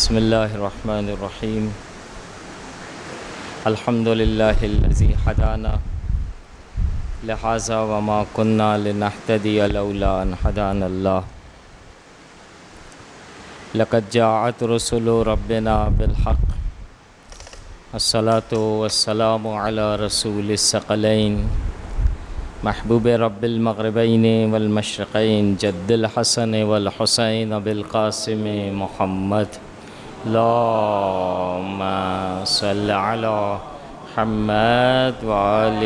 بسم اللہ الرحمن الرحیم الحمد للہ الذی ہدانا لہذا وما كنا لنہتدی لولا ان ہدانا اللہ لقد جاءت رسل ربنا بالحق الصلاۃ والسلام علی رسول الثقلین محبوب رب المغربین والمشرقین جد الحسن والحسین بالقاسم محمد اللہم صل علی محمد وآل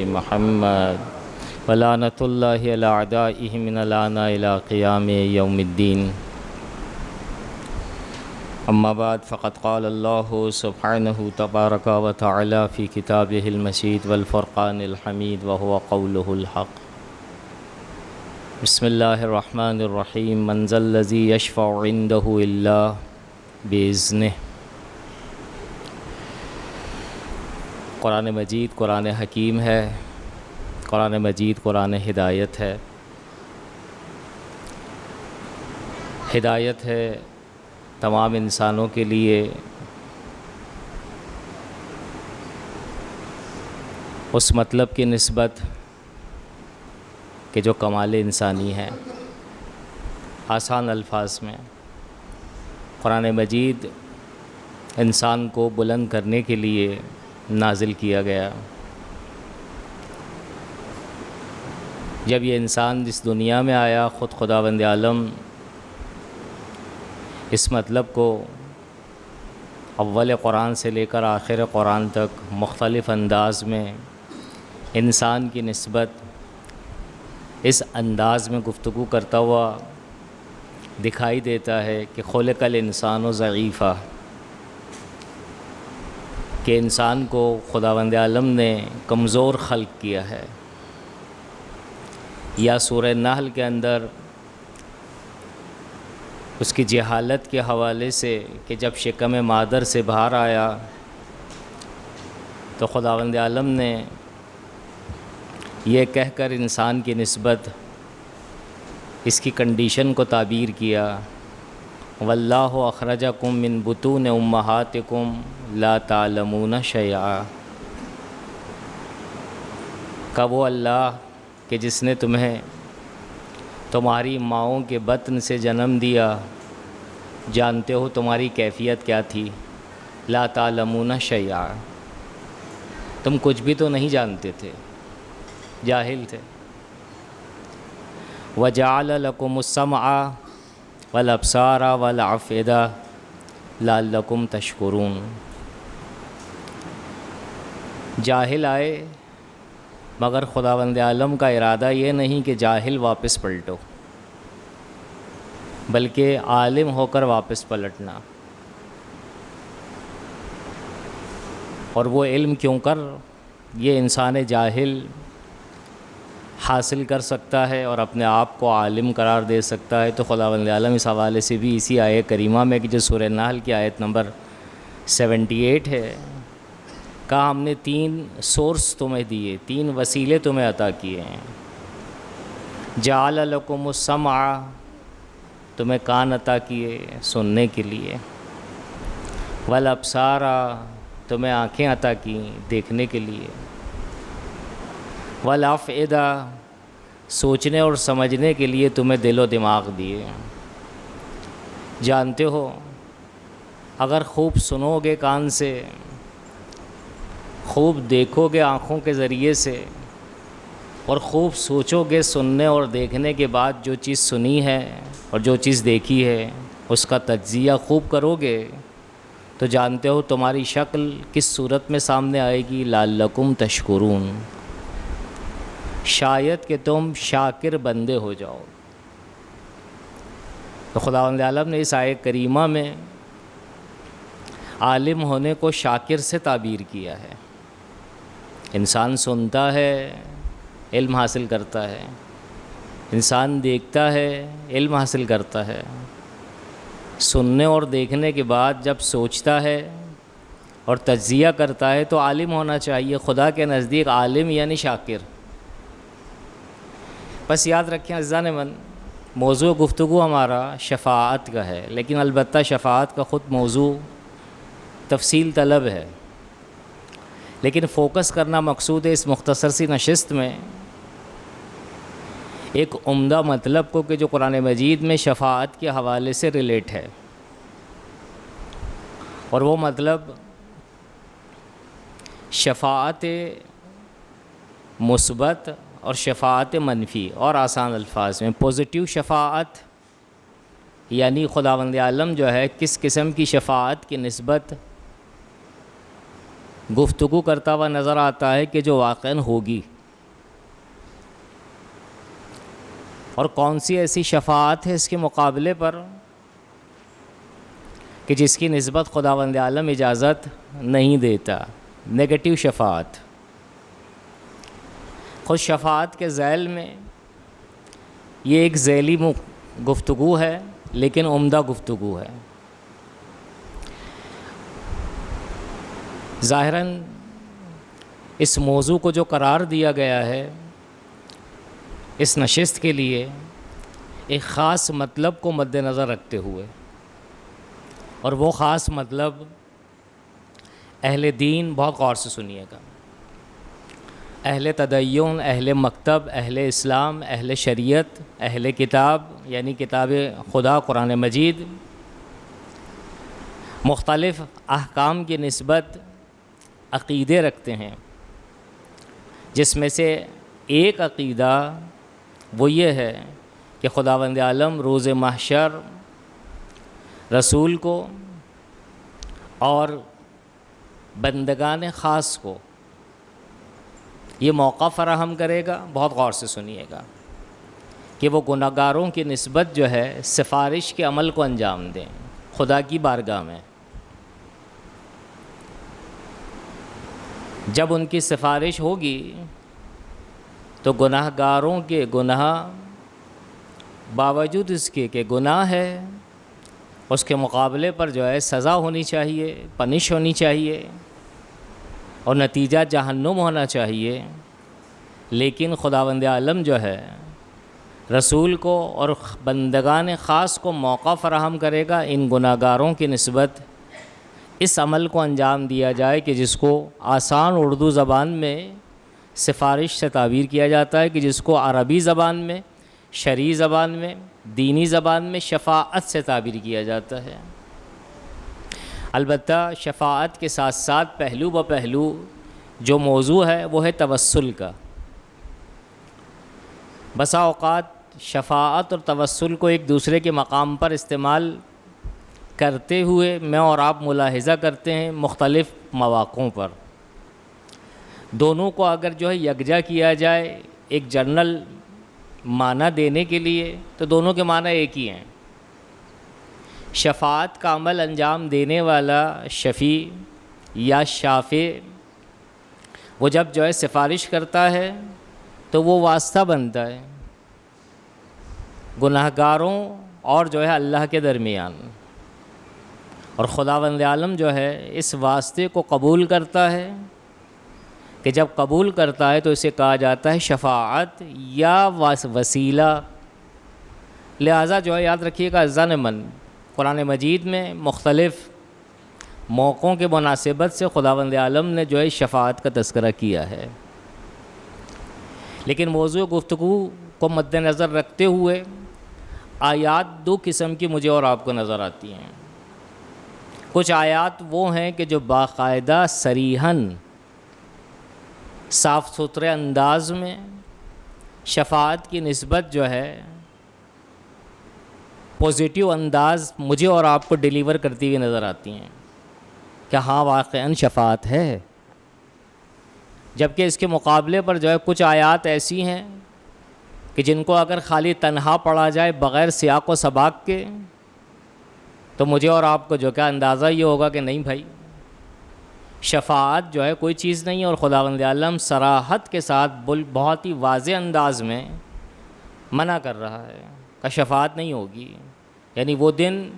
محمد ولعنۃ اللہ علی اعدائہ من الآن الی قیام یوم الدین اما بعد فقد قال اللہ سبحانہ تبارک و تعالی فی کتابہ المجید والفرقان الحمید وهو قولہ الحق بسم اللہ الرحمن الرحیم من ذا الذی یشفع عندہ الا باذنہ۔ قرآن مجید قرآن حکیم ہے، قرآن مجید قرآن ہدایت ہے، ہدایت ہے تمام انسانوں کے لیے، اس مطلب کی نسبت کہ جو کمال انسانی ہے۔ آسان الفاظ میں قرآن مجید انسان کو بلند کرنے کے لیے نازل کیا گیا۔ جب یہ انسان جس دنیا میں آیا، خود خداوند عالم اس مطلب کو اول قرآن سے لے کر آخر قرآن تک مختلف انداز میں انسان کی نسبت اس انداز میں گفتگو کرتا ہوا دکھائی دیتا ہے کہ خلق الانسان ضعیفا، کہ انسان کو خداوند عالم نے کمزور خلق کیا ہے۔ یا سورہ نحل کے اندر اس کی جہالت کے حوالے سے کہ جب شکم مادر سے باہر آیا تو خداوند عالم نے یہ کہہ کر انسان کی نسبت اس کی کنڈیشن کو تعبیر کیا، واللہ اخرجکم من بطون امہاتکم لا تعلمون شیئا، کہ وہ اللہ کہ جس نے تمہیں تمہاری ماؤں کے بطن سے جنم دیا، جانتے ہو تمہاری کیفیت کیا تھی، لا تعلمون شیئا، تم کچھ بھی تو نہیں جانتے تھے، جاہل تھے۔ وَجَعَلَ لَكُمُ السَّمْعَ وَالْأَبْصَارَ وَالْأَفْئِدَةَ لَعَلَّكُمْ تَشْكُرُونَ۔ جاہل آئے مگر خداوند عالم کا ارادہ یہ نہیں کہ جاہل واپس پلٹو، بلکہ عالم ہو کر واپس پلٹنا۔ اور وہ علم کیوں کر یہ انسان جاہل حاصل کر سکتا ہے اور اپنے آپ کو عالم قرار دے سکتا ہے، تو خداوند عالم اس حوالے سے بھی اسی آیت کریمہ میں کہ جو سورہ نحل کی آیت نمبر 78 ہے، کہا ہم نے 3 سورس تمہیں دیے، 3 وسیلے تمہیں عطا کیے ہیں۔ جعل لکم السمع، تمہیں کان عطا کیے سننے کے لیے، والابصار، تمہیں آنکھیں عطا کی دیکھنے کے لیے، والافئدہ، سوچنے اور سمجھنے کے لیے تمہیں دل و دماغ دیے۔ جانتے ہو اگر خوب سنو گے کان سے، خوب دیکھو گے آنکھوں کے ذریعے سے، اور خوب سوچو گے سننے اور دیکھنے کے بعد جو چیز سنی ہے اور جو چیز دیکھی ہے اس کا تجزیہ خوب کرو گے، تو جانتے ہو تمہاری شکل کس صورت میں سامنے آئے گی، لعلکم تشکرون، شاید کہ تم شاکر بندے ہو جاؤ۔ تو خداوند عالم نے اس آیت کریمہ میں عالم ہونے کو شاکر سے تعبیر کیا ہے۔ انسان سنتا ہے، علم حاصل کرتا ہے، انسان دیکھتا ہے، علم حاصل کرتا ہے، سننے اور دیکھنے کے بعد جب سوچتا ہے اور تجزیہ کرتا ہے تو عالم ہونا چاہیے۔ خدا کے نزدیک عالم یعنی شاکر۔ بس یاد رکھیں عزیزان من موضوع گفتگو ہمارا شفاعت کا ہے، لیکن البتہ شفاعت کا خود موضوع تفصیل طلب ہے، لیکن فوکس کرنا مقصود ہے اس مختصر سی نشست میں ایک عمدہ مطلب کو کہ جو قرآن مجید میں شفاعت کے حوالے سے ریلیٹ ہے، اور وہ مطلب شفاعت مثبت اور شفاعت منفی، اور آسان الفاظ میں پازیٹیو شفاعت یعنی خداوند عالم جو ہے کس قسم کی شفاعت کی نسبت گفتگو کرتا ہوا نظر آتا ہے کہ جو واقعاً ہوگی، اور کون سی ایسی شفاعت ہے اس کے مقابلے پر کہ جس کی نسبت خداوند عالم اجازت نہیں دیتا، نیگیٹو شفاعت۔ خود شفاعت کے ذیل میں یہ ایک ذیلی گفتگو ہے، لیکن عمدہ گفتگو ہے۔ ظاہراً اس موضوع کو جو قرار دیا گیا ہے اس نشست کے لیے ایک خاص مطلب کو مد نظر رکھتے ہوئے، اور وہ خاص مطلب اہل دین بہت غور سے سنیے گا، اہل تدین، اہل مکتب، اہل اسلام، اہل شریعت، اہل کتاب یعنی کتاب خدا قرآن مجید مختلف احکام کی نسبت عقیدے رکھتے ہیں، جس میں سے ایک عقیدہ وہ یہ ہے کہ خداوند عالم روز محشر رسول کو اور بندگان خاص کو یہ موقع فراہم کرے گا، بہت غور سے سنیے گا، کہ وہ گناہگاروں کی نسبت جو ہے سفارش کے عمل کو انجام دیں خدا کی بارگاہ میں۔ جب ان کی سفارش ہوگی تو گناہگاروں کے گناہ باوجود اس کے کہ گناہ ہے اس کے مقابلے پر جو ہے سزا ہونی چاہیے، پنش ہونی چاہیے، اور نتیجہ جہنم ہونا چاہیے، لیکن خداوند عالم جو ہے رسول کو اور بندگان خاص کو موقع فراہم کرے گا ان گناہگاروں کی نسبت اس عمل کو انجام دیا جائے کہ جس کو آسان اردو زبان میں سفارش سے تعبیر کیا جاتا ہے، کہ جس کو عربی زبان میں، شرعی زبان میں، دینی زبان میں شفاعت سے تعبیر کیا جاتا ہے۔ البتہ شفاعت کے ساتھ ساتھ پہلو بہ پہلو جو موضوع ہے وہ ہے توسل کا۔ بسا اوقات شفاعت اور توسل کو ایک دوسرے کے مقام پر استعمال کرتے ہوئے میں اور آپ ملاحظہ کرتے ہیں مختلف مواقعوں پر۔ دونوں کو اگر جو ہے یکجا کیا جائے ایک جنرل معنی دینے کے لیے تو دونوں کے معنی ایک ہی ہیں۔ شفاعت کا عمل انجام دینے والا شفیع یا شافع وہ جب جو ہے سفارش کرتا ہے تو وہ واسطہ بنتا ہے گناہگاروں اور جو ہے اللہ کے درمیان، اور خداوند عالم جو ہے اس واسطے کو قبول کرتا ہے، کہ جب قبول کرتا ہے تو اسے کہا جاتا ہے شفاعت یا وسیلہ۔ لہٰذا جو ہے یاد رکھیے گا عزیزان من، قرآن مجید میں مختلف موقعوں کے مناسبت سے خداوند عالم نے جو ہے شفاعت کا تذکرہ کیا ہے، لیکن موضوع گفتگو کو مد نظر رکھتے ہوئے آیات دو قسم کی مجھے اور آپ کو نظر آتی ہیں۔ کچھ آیات وہ ہیں کہ جو باقاعدہ صریحاً صاف ستھرے انداز میں شفاعت کی نسبت جو ہے پازیٹیو انداز مجھے اور آپ کو ڈیلیور کرتی ہوئی نظر آتی ہیں کہ ہاں واقعاً شفاعت ہے، جبکہ اس کے مقابلے پر جو ہے کچھ آیات ایسی ہیں کہ جن کو اگر خالی تنہا پڑھا جائے بغیر سیاق و سباق کے تو مجھے اور آپ کو جو کہ اندازہ یہ ہوگا کہ نہیں بھائی شفاعت جو ہے کوئی چیز نہیں ہے، اور خداوند عالم صراحت کے ساتھ بہت ہی واضح انداز میں منع کر رہا ہے کہ شفاعت نہیں ہوگی، یعنی وہ دن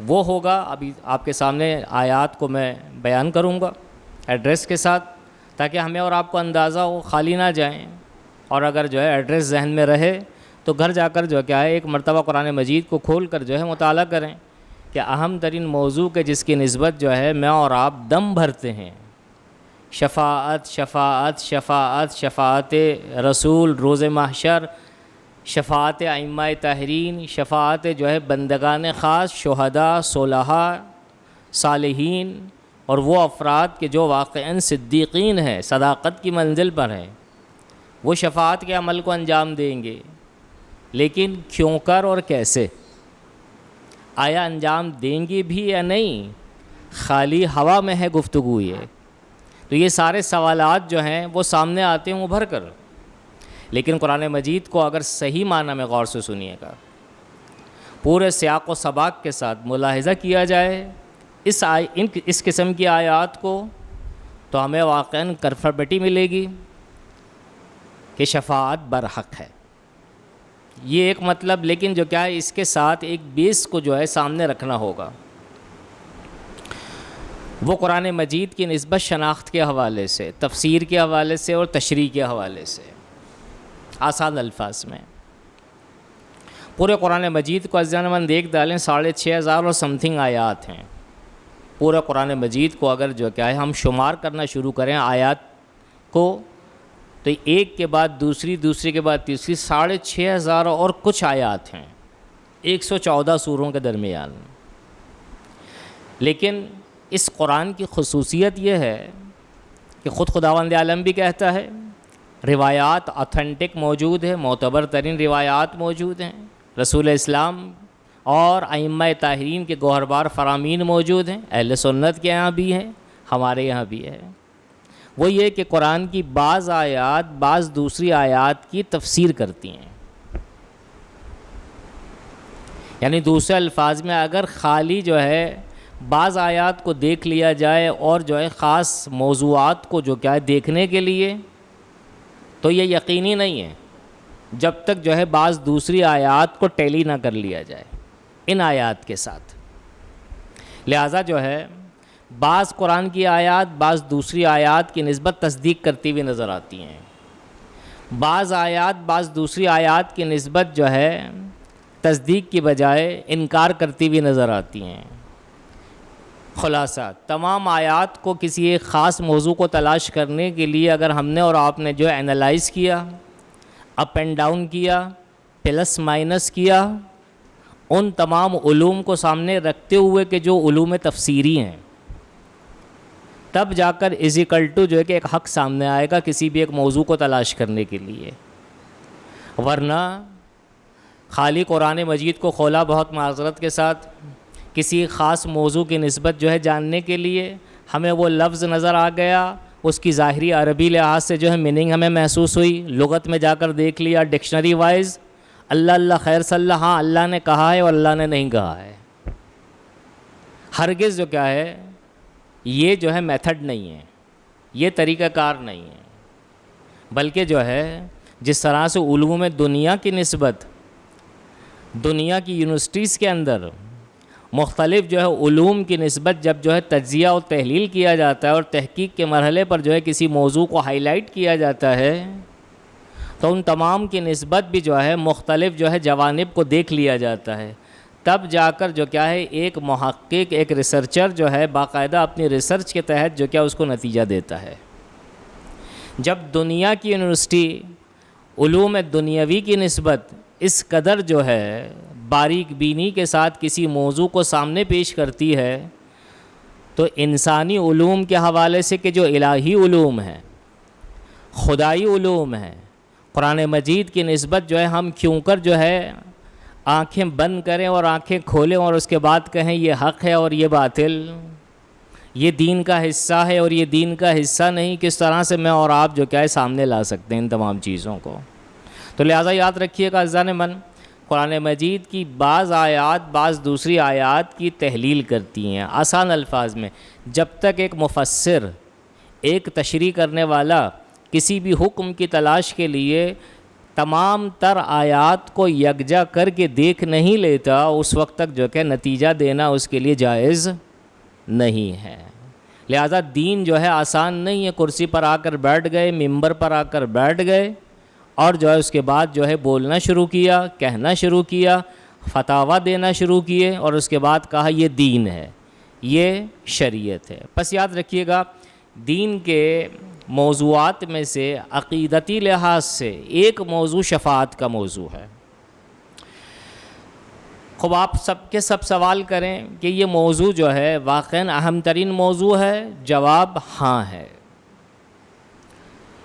وہ ہوگا۔ ابھی آپ کے سامنے آیات کو میں بیان کروں گا ایڈریس کے ساتھ تاکہ ہمیں اور آپ کو اندازہ ہو، خالی نہ جائیں، اور اگر جو ہے ایڈریس ذہن میں رہے تو گھر جا کر جو کیا ہے ایک مرتبہ قرآن مجید کو کھول کر جو ہے مطالعہ کریں کہ اہم ترین موضوع کے جس کی نسبت جو ہے میں اور آپ دم بھرتے ہیں، شفاعت شفاعت شفاعت، شفاعت رسول روز محشر، شفاعت ائمہ طاہرین، شفاعت جو ہے بندگان خاص، شہداء، صلحاء، صالحین، اور وہ افراد کے جو واقعاً صدیقین ہیں، صداقت کی منزل پر ہیں، وہ شفاعت کے عمل کو انجام دیں گے، لیکن کیوں کر اور کیسے، آیا انجام دیں گے بھی یا نہیں، خالی ہوا میں ہے گفتگو یہ؟ تو یہ سارے سوالات جو ہیں وہ سامنے آتے ہیں ابھر کر، لیکن قرآن مجید کو اگر صحیح معنی میں غور سے سنیے گا، پورے سیاق و سباق کے ساتھ ملاحظہ کیا جائے اس قسم کی آیات کو، تو ہمیں واقعاً کنفرمیٹی ملے گی کہ شفاعت برحق ہے، یہ ایک مطلب۔ لیکن جو کیا ہے اس کے ساتھ ایک بیس کو جو ہے سامنے رکھنا ہوگا، وہ قرآن مجید کی نسبت شناخت کے حوالے سے، تفسیر کے حوالے سے اور تشریح کے حوالے سے۔ آسان الفاظ میں پورے قرآن مجید کو عزیزان من دیکھ ڈالیں، 6,500 اور سمتھنگ آیات ہیں۔ پورے قرآن مجید کو اگر جو کیا ہے ہم شمار کرنا شروع کریں آیات کو، تو ایک کے بعد دوسری، دوسری کے بعد تیسری، 6,500 اور کچھ آیات ہیں 114 سوروں کے درمیان۔ لیکن اس قرآن کی خصوصیت یہ ہے کہ خود خداوند عالم بھی کہتا ہے، روایات اتھینٹک موجود ہے، معتبر ترین روایات موجود ہیں، رسول اسلام اور ائمہ طاہرین کے گوہربار فرامین موجود ہیں، اہل سنت کے یہاں بھی ہیں، ہمارے یہاں بھی ہے۔ وہ یہ کہ قرآن کی بعض آیات بعض دوسری آیات کی تفسیر کرتی ہیں، یعنی دوسرے الفاظ میں اگر خالی جو ہے بعض آیات کو دیکھ لیا جائے اور جو ہے خاص موضوعات کو جو کیا ہے دیکھنے کے لیے، تو یہ یقینی نہیں ہے جب تک جو ہے بعض دوسری آیات کو ٹیلی نہ کر لیا جائے ان آیات کے ساتھ۔ لہٰذا جو ہے بعض قرآن کی آیات بعض دوسری آیات کی نسبت تصدیق کرتی ہوئی نظر آتی ہیں، بعض آیات بعض دوسری آیات کی نسبت جو ہے تصدیق کی بجائے انکار کرتی ہوئی نظر آتی ہیں۔ خلاصہ تمام آیات کو کسی ایک خاص موضوع کو تلاش کرنے کے لیے اگر ہم نے اور آپ نے جو اینالائز کیا، اپ اینڈ ڈاؤن کیا، پلس مائنس کیا، ان تمام علوم کو سامنے رکھتے ہوئے کہ جو علوم تفسیری ہیں، تب جا کر = جو ہے کہ ایک حق سامنے آئے گا کسی بھی ایک موضوع کو تلاش کرنے کے لیے۔ ورنہ خالی قرآن مجید کو کھولا بہت معذرت کے ساتھ کسی خاص موضوع کی نسبت جو ہے جاننے کے لیے، ہمیں وہ لفظ نظر آ گیا، اس کی ظاہری عربی لحاظ سے جو ہے میننگ ہمیں محسوس ہوئی، لغت میں جا کر دیکھ لیا ڈکشنری وائز، اللہ اللہ خیر صلی اللہ، ہاں اللہ نے کہا ہے اور اللہ نے نہیں کہا ہے۔ ہرگز جو کیا ہے یہ جو ہے میتھڈ نہیں ہے، یہ طریقہ کار نہیں ہے، بلکہ جو ہے جس طرح سے علوم دنیا کی نسبت دنیا کی یونیورسٹیز کے اندر مختلف جو ہے علوم کی نسبت جب جو ہے تجزیہ اور تحلیل کیا جاتا ہے اور تحقیق کے مرحلے پر جو ہے کسی موضوع کو ہائی لائٹ کیا جاتا ہے، تو ان تمام کی نسبت بھی جو ہے مختلف جو ہے جوانب کو دیکھ لیا جاتا ہے، تب جا کر جو کیا ہے ایک محقق ایک ریسرچر جو ہے باقاعدہ اپنی ریسرچ کے تحت جو کیا اس کو نتیجہ دیتا ہے۔ جب دنیا کی یونیورسٹی علوم دنیاوی کی نسبت اس قدر جو ہے باریک بینی کے ساتھ کسی موضوع کو سامنے پیش کرتی ہے، تو انسانی علوم کے حوالے سے کہ جو الہی علوم ہیں، خدائی علوم ہیں، قرآن مجید کی نسبت جو ہے ہم کیوں کر جو ہے آنکھیں بند کریں اور آنکھیں کھولیں اور اس کے بعد کہیں یہ حق ہے اور یہ باطل، یہ دین کا حصہ ہے اور یہ دین کا حصہ نہیں، کس طرح سے میں اور آپ جو کیا ہے سامنے لا سکتے ہیں ان تمام چیزوں کو۔ تو لہٰذا یاد رکھیے گا عزیزان من، قرآن مجید کی بعض آیات بعض دوسری آیات کی تحلیل کرتی ہیں آسان الفاظ میں۔ جب تک ایک مفسر، ایک تشریح کرنے والا کسی بھی حکم کی تلاش کے لیے تمام تر آیات کو یکجا کر کے دیکھ نہیں لیتا، اس وقت تک جو کہ نتیجہ دینا اس کے لیے جائز نہیں ہے۔ لہذا دین جو ہے آسان نہیں ہے، کرسی پر آ کر بیٹھ گئے، ممبر پر آ کر بیٹھ گئے اور جو ہے اس کے بعد جو ہے بولنا شروع کیا، کہنا شروع کیا، فتاویٰ دینا شروع کیے، اور اس کے بعد کہا یہ دین ہے، یہ شریعت ہے۔ پس یاد رکھیے گا، دین کے موضوعات میں سے عقیدتی لحاظ سے ایک موضوع شفاعت کا موضوع ہے۔ خوب آپ سب کے سب سوال کریں کہ یہ موضوع جو ہے واقعاً اہم ترین موضوع ہے، جواب ہاں ہے۔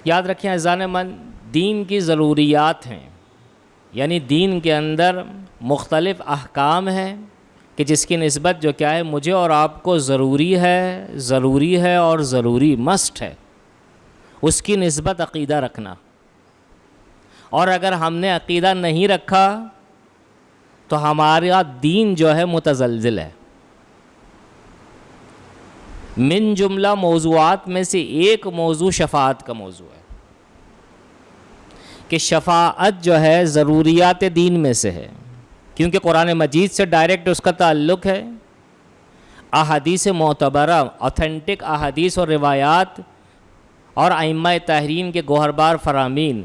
یاد رکھیں عزیزان من، دین کی ضروریات ہیں، یعنی دین کے اندر مختلف احکام ہیں کہ جس کی نسبت جو کیا ہے مجھے اور آپ کو ضروری ہے اور ضروری مسٹ ہے اس کی نسبت عقیدہ رکھنا۔ اور اگر ہم نے عقیدہ نہیں رکھا تو ہمارا دین جو ہے متزلزل ہے۔ من جملہ موضوعات میں سے ایک موضوع شفاعت کا موضوع ہے کہ شفاعت جو ہے ضروریات دین میں سے ہے، کیونکہ قرآن مجید سے ڈائریکٹ اس کا تعلق ہے۔ احادیث معتبرہ، اوتھینٹک احادیث اور روایات اور ائمہ تحرین کے گوہربار فرامین،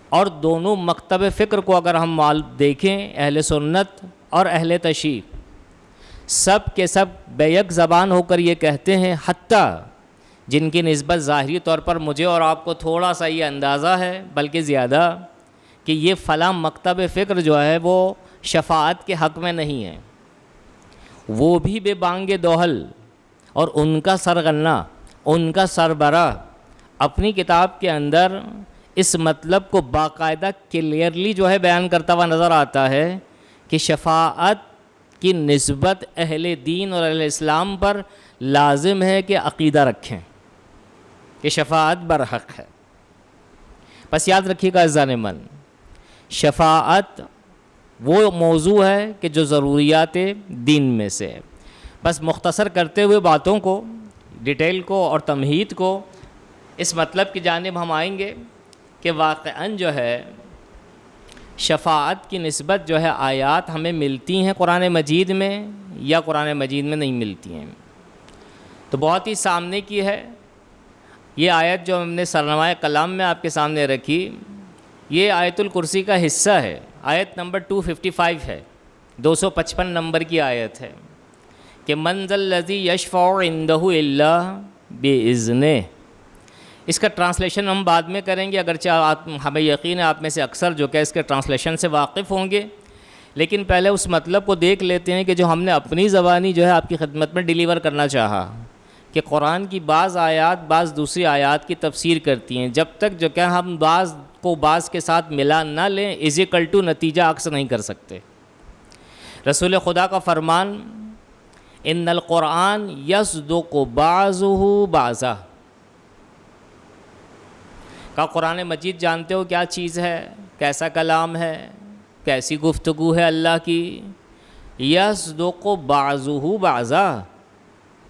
اور دونوں مکتب فکر کو اگر ہم دیکھیں، اہل سنت اور اہل تشیع، سب کے سب بیک زبان ہو کر یہ کہتے ہیں، حتیٰ جن کی نسبت ظاہری طور پر مجھے اور آپ کو تھوڑا سا یہ اندازہ ہے بلکہ زیادہ، کہ یہ فلاں مکتب فکر جو ہے وہ شفاعت کے حق میں نہیں ہے، وہ بھی بے بانگ دوہل اور ان کا سرغنہ، ان کا سربراہ اپنی کتاب کے اندر اس مطلب کو باقاعدہ کلیئرلی جو ہے بیان کرتا ہوا نظر آتا ہے کہ شفاعت کی نسبت اہل دین اور اہل اسلام پر لازم ہے کہ عقیدہ رکھیں کہ شفاعت برحق ہے۔ بس یاد رکھیے گا عزیزان من، شفاعت وہ موضوع ہے کہ جو ضروریات دین میں سے ہے۔ بس مختصر کرتے ہوئے باتوں کو، ڈیٹیل کو اور تمہید کو، اس مطلب کی جانب ہم آئیں گے کہ واقعاً جو ہے شفاعت کی نسبت جو ہے آیات ہمیں ملتی ہیں قرآن مجید میں یا قرآن مجید میں نہیں ملتی ہیں۔ تو بہت ہی سامنے کی ہے یہ آیت جو ہم نے سرنامۂ کلام میں آپ کے سامنے رکھی، یہ آیت الکرسی کا حصہ ہے، آیت نمبر 255 ہے، 255 نمبر کی آیت ہے کہ من ذا الذی یشفع عندہ الا بإذنہ۔ اس کا ٹرانسلیشن ہم بعد میں کریں گے، اگرچہ ہمیں یقین ہے آپ میں سے اکثر جو کہ اس کے ٹرانسلیشن سے واقف ہوں گے، لیکن پہلے اس مطلب کو دیکھ لیتے ہیں کہ جو ہم نے اپنی زبانی جو ہے آپ کی خدمت میں ڈیلیور کرنا چاہا کہ قرآن کی بعض آیات بعض دوسری آیات کی تفسیر کرتی ہیں، جب تک جو کہ ہم بعض کو بعض کے ساتھ ملا نہ لیں = نتیجہ عکس نہیں کر سکتے۔ رسول خدا کا فرمان ان القرآن یصدق بعضہ بعضا، کا قرآن مجید جانتے ہو کیا چیز ہے، کیسا کلام ہے، کیسی گفتگو ہے اللہ کی؟ یصدق بعضہ بعضا،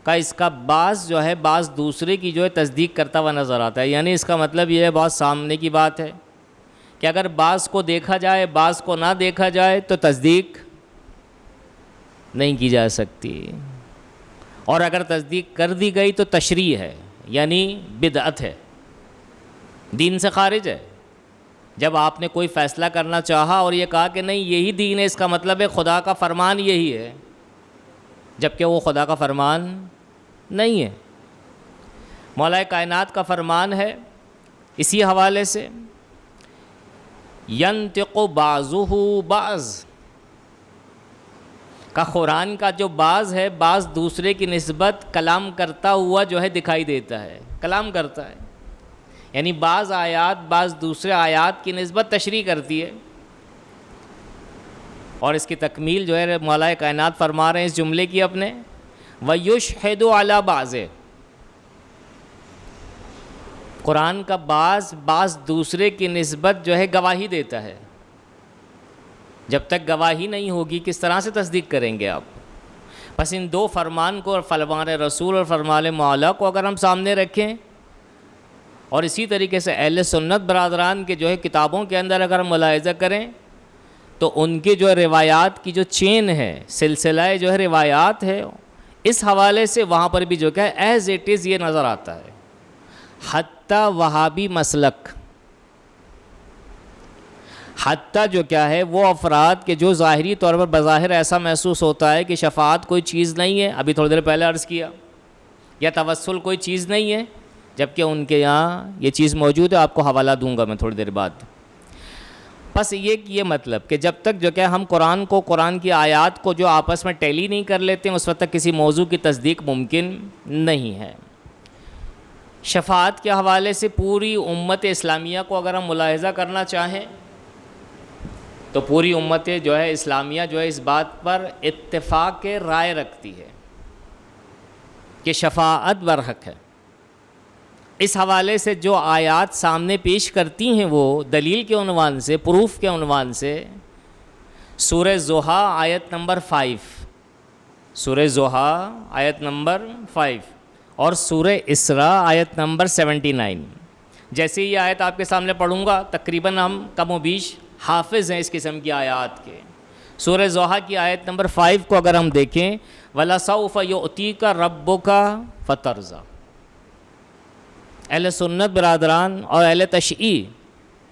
کا اس کا بعض جو ہے بعض دوسرے کی جو ہے تصدیق کرتا ہوا نظر آتا ہے۔ یعنی اس کا مطلب یہ ہے، بہت سامنے کی بات ہے کہ اگر بعض کو دیکھا جائے بعض کو نہ دیکھا جائے تو تصدیق نہیں کی جا سکتی، اور اگر تصدیق کر دی گئی تو تشریع ہے، یعنی بدعت ہے، دین سے خارج ہے۔ جب آپ نے کوئی فیصلہ کرنا چاہا اور یہ کہا کہ نہیں یہی دین ہے، اس کا مطلب ہے خدا کا فرمان یہی ہے، جبکہ وہ خدا کا فرمان نہیں ہے۔ مولا کائنات کا فرمان ہے اسی حوالے سے، ینطق بعضہ بعض، کا قرآن کا جو بعض ہے بعض دوسرے کی نسبت کلام کرتا ہوا جو ہے دکھائی دیتا ہے، کلام کرتا ہے، یعنی بعض آیات بعض دوسرے آیات کی نسبت تشریح کرتی ہے۔ اور اس کی تکمیل جو ہے مولا کائنات فرما رہے ہیں اس جملے کی اپنے، وَيُشْهِدُ عَلَى بَعْضٍ، قرآن کا بعض دوسرے کی نسبت جو ہے گواہی دیتا ہے۔ جب تک گواہی نہیں ہوگی کس طرح سے تصدیق کریں گے آپ؟ بس ان دو فرمان کو، اور فرمان رسول اور فرمان مولا کو اگر ہم سامنے رکھیں، اور اسی طریقے سے اہل سنت برادران کے جو ہے کتابوں کے اندر اگر ہم ملاحظہ کریں تو ان کے جو روایات کی جو چین ہے، سلسلہ جو ہے روایات ہے، اس حوالے سے وہاں پر بھی جو کہ ایز اٹ از یہ نظر آتا ہے۔ حتیٰ وہابی مسلک حتیٰ جو کیا ہے وہ افراد کے جو ظاہری طور پر بظاہر ایسا محسوس ہوتا ہے کہ شفاعت کوئی چیز نہیں ہے، ابھی تھوڑی دیر پہلے عرض کیا، یا توسل کوئی چیز نہیں ہے، جبکہ ان کے یہاں یہ چیز موجود ہے، آپ کو حوالہ دوں گا میں تھوڑی دیر بعد۔ بس یہ مطلب کہ جب تک جو کہ ہم قرآن کی آیات کو جو آپس میں ٹیلی نہیں کر لیتے ہیں، اس وقت تک کسی موضوع کی تصدیق ممکن نہیں ہے۔ شفاعت کے حوالے سے پوری امت اسلامیہ کو اگر ہم ملاحظہ کرنا چاہیں تو پوری امت جو ہے اسلامیہ جو ہے اس بات پر اتفاق رائے رکھتی ہے کہ شفاعت برحق ہے۔ اس حوالے سے جو آیات سامنے پیش کرتی ہیں وہ دلیل کے عنوان سے، پروف کے عنوان سے، سورہ ضحیٰ آیت نمبر 5، سورہ ضحیٰ آیت نمبر 5 اور سورہ اسراء آیت نمبر 79۔ جیسے یہ آیت آپ کے سامنے پڑھوں گا، تقریباً ہم کم و بیش حافظ ہیں اس قسم کی آیات کے۔ سورہ ضحیٰ کی آیت نمبر 5 کو اگر ہم دیکھیں، وَلَسَوْفَ يُؤْتِيكَ رَبُّكَ فَتَرْضَىٰ۔ اہل سنت برادران اور اہل تشیع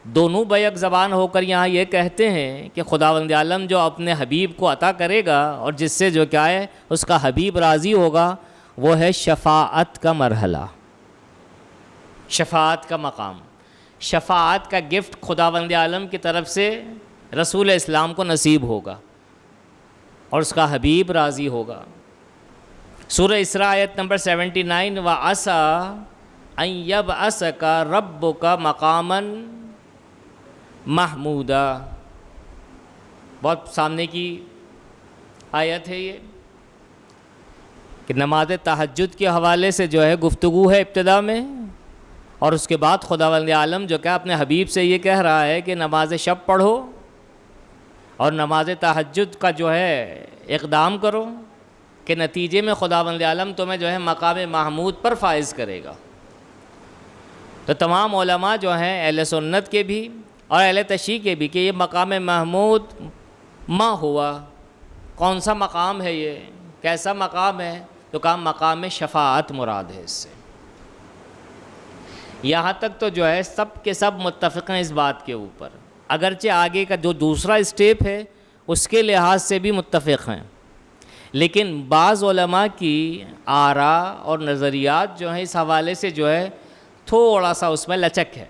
دونوں بیک زبان ہو کر یہاں یہ کہتے ہیں کہ خداوند عالم جو اپنے حبیب کو عطا کرے گا اور جس سے جو کیا ہے اس کا حبیب راضی ہوگا، وہ ہے شفاعت کا مرحلہ، شفاعت کا مقام۔ شفاعت کا گفٹ خداوند عالم کی طرف سے رسول اسلام کو نصیب ہوگا اور اس کا حبیب راضی ہوگا۔ سورہ اسراء آیت نمبر 79، وَعَسَىٰ أَن يَبْعَثَكَ رَبُّكَ مَقَامًا مَحْمُودًا، بہت سامنے کی آیت ہے یہ، کہ نماز تہجد کے حوالے سے جو ہے گفتگو ہے ابتدا میں، اور اس کے بعد خداوند عالم جو کہ اپنے حبیب سے یہ کہہ رہا ہے کہ نماز شب پڑھو اور نماز تہجد کا جو ہے اقدام کرو، کہ نتیجے میں خداوند عالم تمہیں جو ہے مقام محمود پر فائز کرے گا۔ تو تمام علماء جو ہیں اہل سنت کے بھی اور اہل تشیع کے بھی کہ یہ مقام محمود ما ہوا، کون سا مقام ہے، یہ کیسا مقام ہے، تو کہا مقام شفاعت مراد ہے اس سے۔ یہاں تک تو جو ہے سب کے سب متفق ہیں اس بات کے اوپر، اگرچہ آگے کا جو دوسرا اسٹیپ ہے اس کے لحاظ سے بھی متفق ہیں، لیکن بعض علماء کی آراء اور نظریات جو ہیں اس حوالے سے جو ہے تھوڑا سا اس میں لچک ہے۔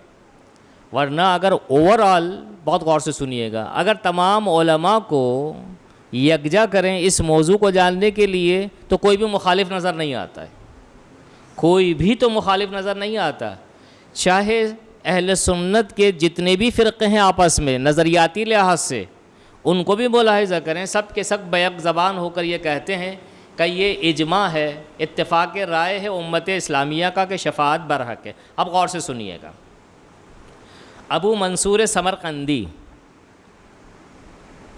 ورنہ اگر اوورآل بہت غور سے سنیے گا، اگر تمام علماء کو یکجا کریں اس موضوع کو جاننے کے لیے تو کوئی بھی مخالف نظر نہیں آتا ہے، کوئی بھی تو مخالف نظر نہیں آتا، چاہے اہل سنت کے جتنے بھی فرقے ہیں آپس میں نظریاتی لحاظ سے ان کو بھی ملاحظہ کریں، سب کے سب بیک زبان ہو کر یہ کہتے ہیں کہ یہ اجماع ہے، اتفاق رائے ہے امت اسلامیہ کا کہ شفاعت برحق ہے۔ اب غور سے سنیے گا، ابو منصور سمرقندی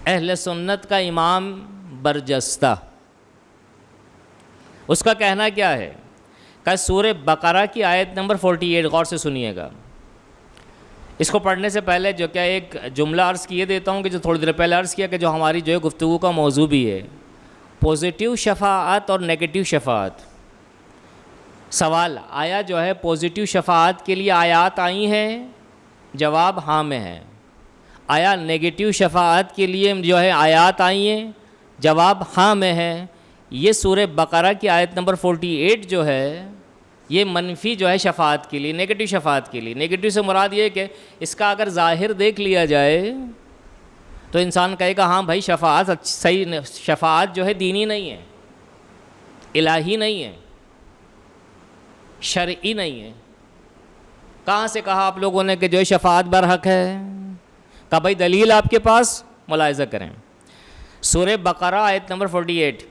اہل سنت کا امام برجستہ، اس کا کہنا کیا ہے کہ سورہ بقرہ کی آیت نمبر 48، غور سے سنیے گا۔ اس کو پڑھنے سے پہلے جو کیا ایک جملہ عرض کیے دیتا ہوں کہ جو تھوڑی دیر پہلے عرض کیا کہ جو ہماری جو ہے گفتگو کا موضوع بھی ہے، پوزیٹیو شفاعت اور نیگیٹیو شفاعت۔ سوال آیا جو ہے پوزیٹیو شفاعت کے لیے آیات آئی ہیں، جواب ہاں میں ہے۔ آیا نیگیٹیو شفاعت کے لیے جو ہے آیات آئی ہیں، جواب ہاں میں ہے۔ یہ سورہ بقرہ کی آیت نمبر 48 جو ہے یہ منفی جو ہے شفاعت کے لیے، نیگیٹیو شفاعت کے لیے۔ نیگیٹیو سے مراد یہ ہے کہ اس کا اگر ظاہر دیکھ لیا جائے تو انسان کہے گا ہاں بھائی شفاعت صحیح، شفاعت جو ہے دینی نہیں ہے، الہی نہیں ہے، شرعی نہیں ہے۔ کہاں سے کہا آپ لوگوں نے کہ جو ہے شفاعت برحق ہے؟ کہا بھائی دلیل آپ کے پاس، ملاحظہ کریں سورہ بقرہ آیت نمبر 48۔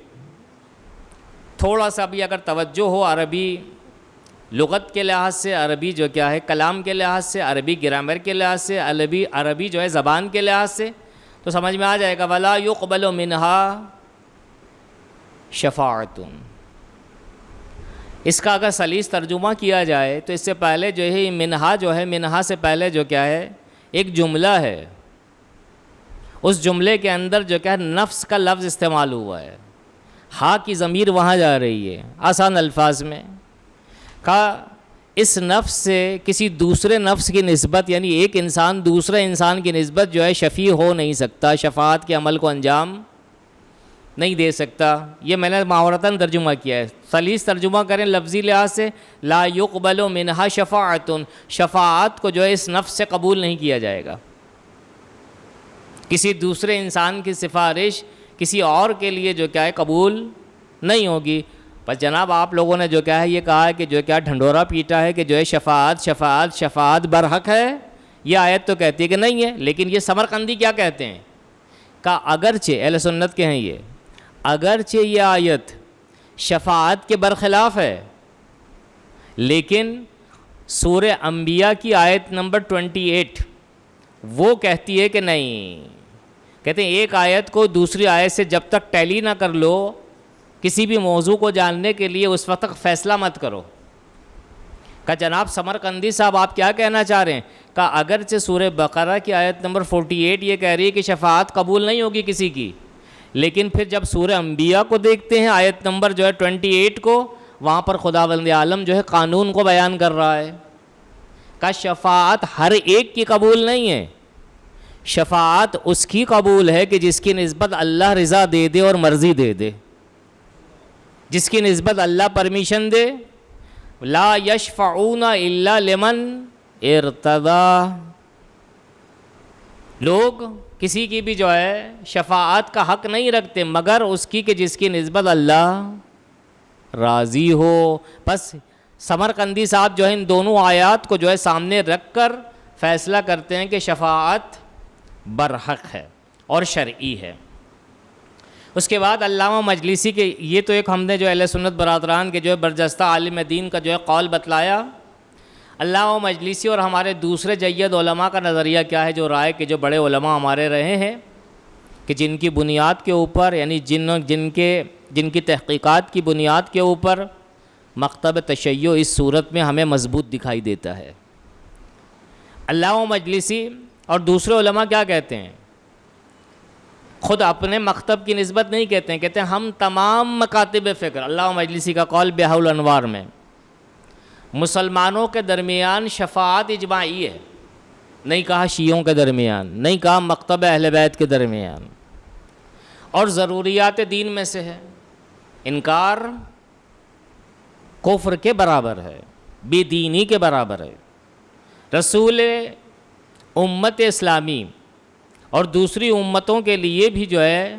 تھوڑا سا بھی اگر توجہ ہو عربی لغت کے لحاظ سے، عربی جو کیا ہے کلام کے لحاظ سے، عربی گرامر کے لحاظ سے، عربی جو ہے زبان کے لحاظ سے، تو سمجھ میں آ جائے گا وَلَا يُقْبَلُ مِنْهَا شَفَاعَةٌ۔ اس کا اگر سلیس ترجمہ کیا جائے تو اس سے پہلے جو ہے منہا جو ہے، منہا سے پہلے جو کیا ہے ایک جملہ ہے، اس جملے کے اندر جو کیا ہے نفس کا لفظ استعمال ہوا ہے، ہا کی ضمیر وہاں جا رہی ہے۔ آسان الفاظ میں کہا اس نفس سے کسی دوسرے نفس کی نسبت، یعنی ایک انسان دوسرے انسان کی نسبت جو ہے شفیع ہو نہیں سکتا، شفاعت کے عمل کو انجام نہیں دے سکتا. یہ میں نے محاورتاً ترجمہ کیا ہے. سلیس ترجمہ کریں لفظی لحاظ سے، لا یقبل منہا شفاعت، شفاعت کو جو ہے اس نفس سے قبول نہیں کیا جائے گا. کسی دوسرے انسان کی سفارش کسی اور کے لیے جو کیا ہے قبول نہیں ہوگی. بس جناب آپ لوگوں نے جو کیا ہے یہ کہا ہے کہ جو کیا ڈھنڈورا پیٹا ہے کہ جو ہے شفاعت شفاعت شفاعت برحق ہے. یہ آیت تو کہتی ہے کہ نہیں ہے، لیکن یہ سمرقندی کیا کہتے ہیں کہ اگرچہ اہل سنت کے ہیں یہ، اگرچہ یہ آیت شفاعت کے برخلاف ہے، لیکن سورہ انبیاء کی آیت نمبر 28 وہ کہتی ہے کہ نہیں. کہتے ہیں ایک آیت کو دوسری آیت سے جب تک ٹیلی نہ کر لو، کسی بھی موضوع کو جاننے کے لیے اس وقت تک فیصلہ مت کرو. کہ جناب سمرقندی صاحب آپ کیا کہنا چاہ رہے ہیں؟ کہ اگرچہ سورہ بقرہ کی آیت نمبر 48 یہ کہہ رہی ہے کہ شفاعت قبول نہیں ہوگی کسی کی، لیکن پھر جب سورہ انبیاء کو دیکھتے ہیں آیت نمبر جو ہے 28 کو، وہاں پر خداوند عالم جو ہے قانون کو بیان کر رہا ہے کہ شفاعت ہر ایک کی قبول نہیں ہے. شفاعت اس کی قبول ہے کہ جس کی نسبت اللہ رضا دے دے اور مرضی دے دے، جس کی نسبت اللہ پرمیشن دے. لا یشفعون الا لمن ارتضی. لوگ کسی کی بھی جو ہے شفاعت کا حق نہیں رکھتے مگر اس کی کہ جس کی نسبت اللہ راضی ہو. بس سمرقندی صاحب جو ہے ان دونوں آیات کو جو ہے سامنے رکھ کر فیصلہ کرتے ہیں کہ شفاعت برحق ہے اور شرعی ہے. اس کے بعد علامہ مجلسی کے یہ تو ایک ہم نے جو اہل سنت برادران کے جو ہے برجستہ عالم دین کا جو ہے قول بتلایا. علامہ مجلسی اور ہمارے دوسرے جید علماء کا نظریہ کیا ہے، جو رائے کے جو بڑے علماء ہمارے رہے ہیں کہ جن کی بنیاد کے اوپر، یعنی جن کی تحقیقات کی بنیاد کے اوپر مکتب تشیع اس صورت میں ہمیں مضبوط دکھائی دیتا ہے. علامہ مجلسی اور دوسرے علماء کیا کہتے ہیں؟ خود اپنے مکتب کی نسبت نہیں کہتے ہیں، کہتے ہیں ہم تمام مکاتب فکر، علامہ مجلسی کا قول بیاہ الانوار میں، مسلمانوں کے درمیان شفاعت اجماعی ہے. نہیں کہا شیعوں کے درمیان، نہیں کہا مکتب اہل بیت کے درمیان، اور ضروریات دین میں سے ہے. انکار کفر کے برابر ہے، بے دینی کے برابر ہے. رسول امت اسلامی اور دوسری امتوں کے لیے بھی جو ہے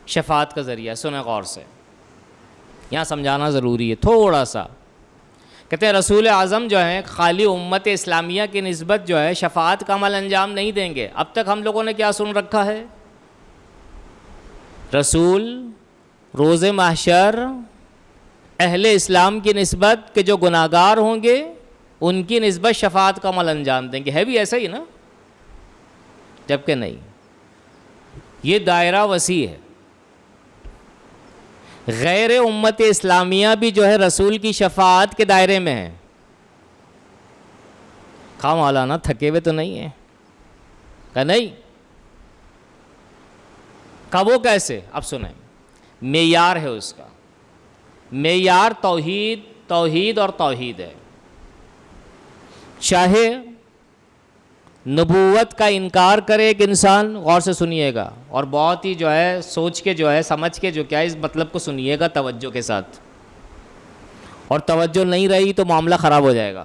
شفاعت کا ذریعہ. سنیں غور سے، یہاں سمجھانا ضروری ہے تھوڑا سا. کہتے ہیں رسول اعظم جو ہیں خالی امت اسلامیہ کی نسبت جو ہے شفاعت کا عمل انجام نہیں دیں گے. اب تک ہم لوگوں نے کیا سن رکھا ہے؟ رسول روز محشر اہل اسلام کی نسبت کہ جو گناہگار ہوں گے ان کی نسبت شفاعت کا عمل انجام دیں گے. ہے بھی ایسا ہی نا؟ جبکہ نہیں، یہ دائرہ وسیع ہے. غیر امت اسلامیہ بھی جو ہے رسول کی شفاعت کے دائرے میں ہیں. خواہ مولانا تھکے ہوئے تو نہیں ہیں؟ کہ نہیں. کہ وہ کیسے؟ اب سنیں، معیار ہے اس کا. معیار توحید اور توحید ہے. چاہے نبوت کا انکار کرے ایک انسان، غور سے سنیے گا اور بہت ہی جو ہے سوچ کے جو ہے سمجھ کے جو کیا اس مطلب کو سنیے گا توجہ کے ساتھ، اور توجہ نہیں رہی تو معاملہ خراب ہو جائے گا.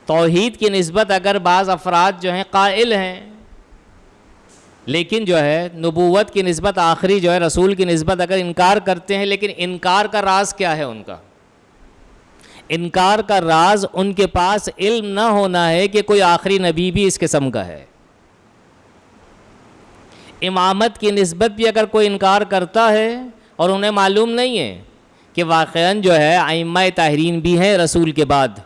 توحید کی نسبت اگر بعض افراد جو ہیں قائل ہیں، لیکن جو ہے نبوت کی نسبت آخری جو ہے رسول کی نسبت اگر انکار کرتے ہیں، لیکن انکار کا راز کیا ہے ان کا؟ انکار کا راز ان کے پاس علم نہ ہونا ہے کہ کوئی آخری نبی بھی اس قسم کا ہے. امامت کی نسبت بھی اگر کوئی انکار کرتا ہے اور انہیں معلوم نہیں ہے کہ واقعاً جو ہے ائمہ طاہرین بھی ہیں رسول کے بعد،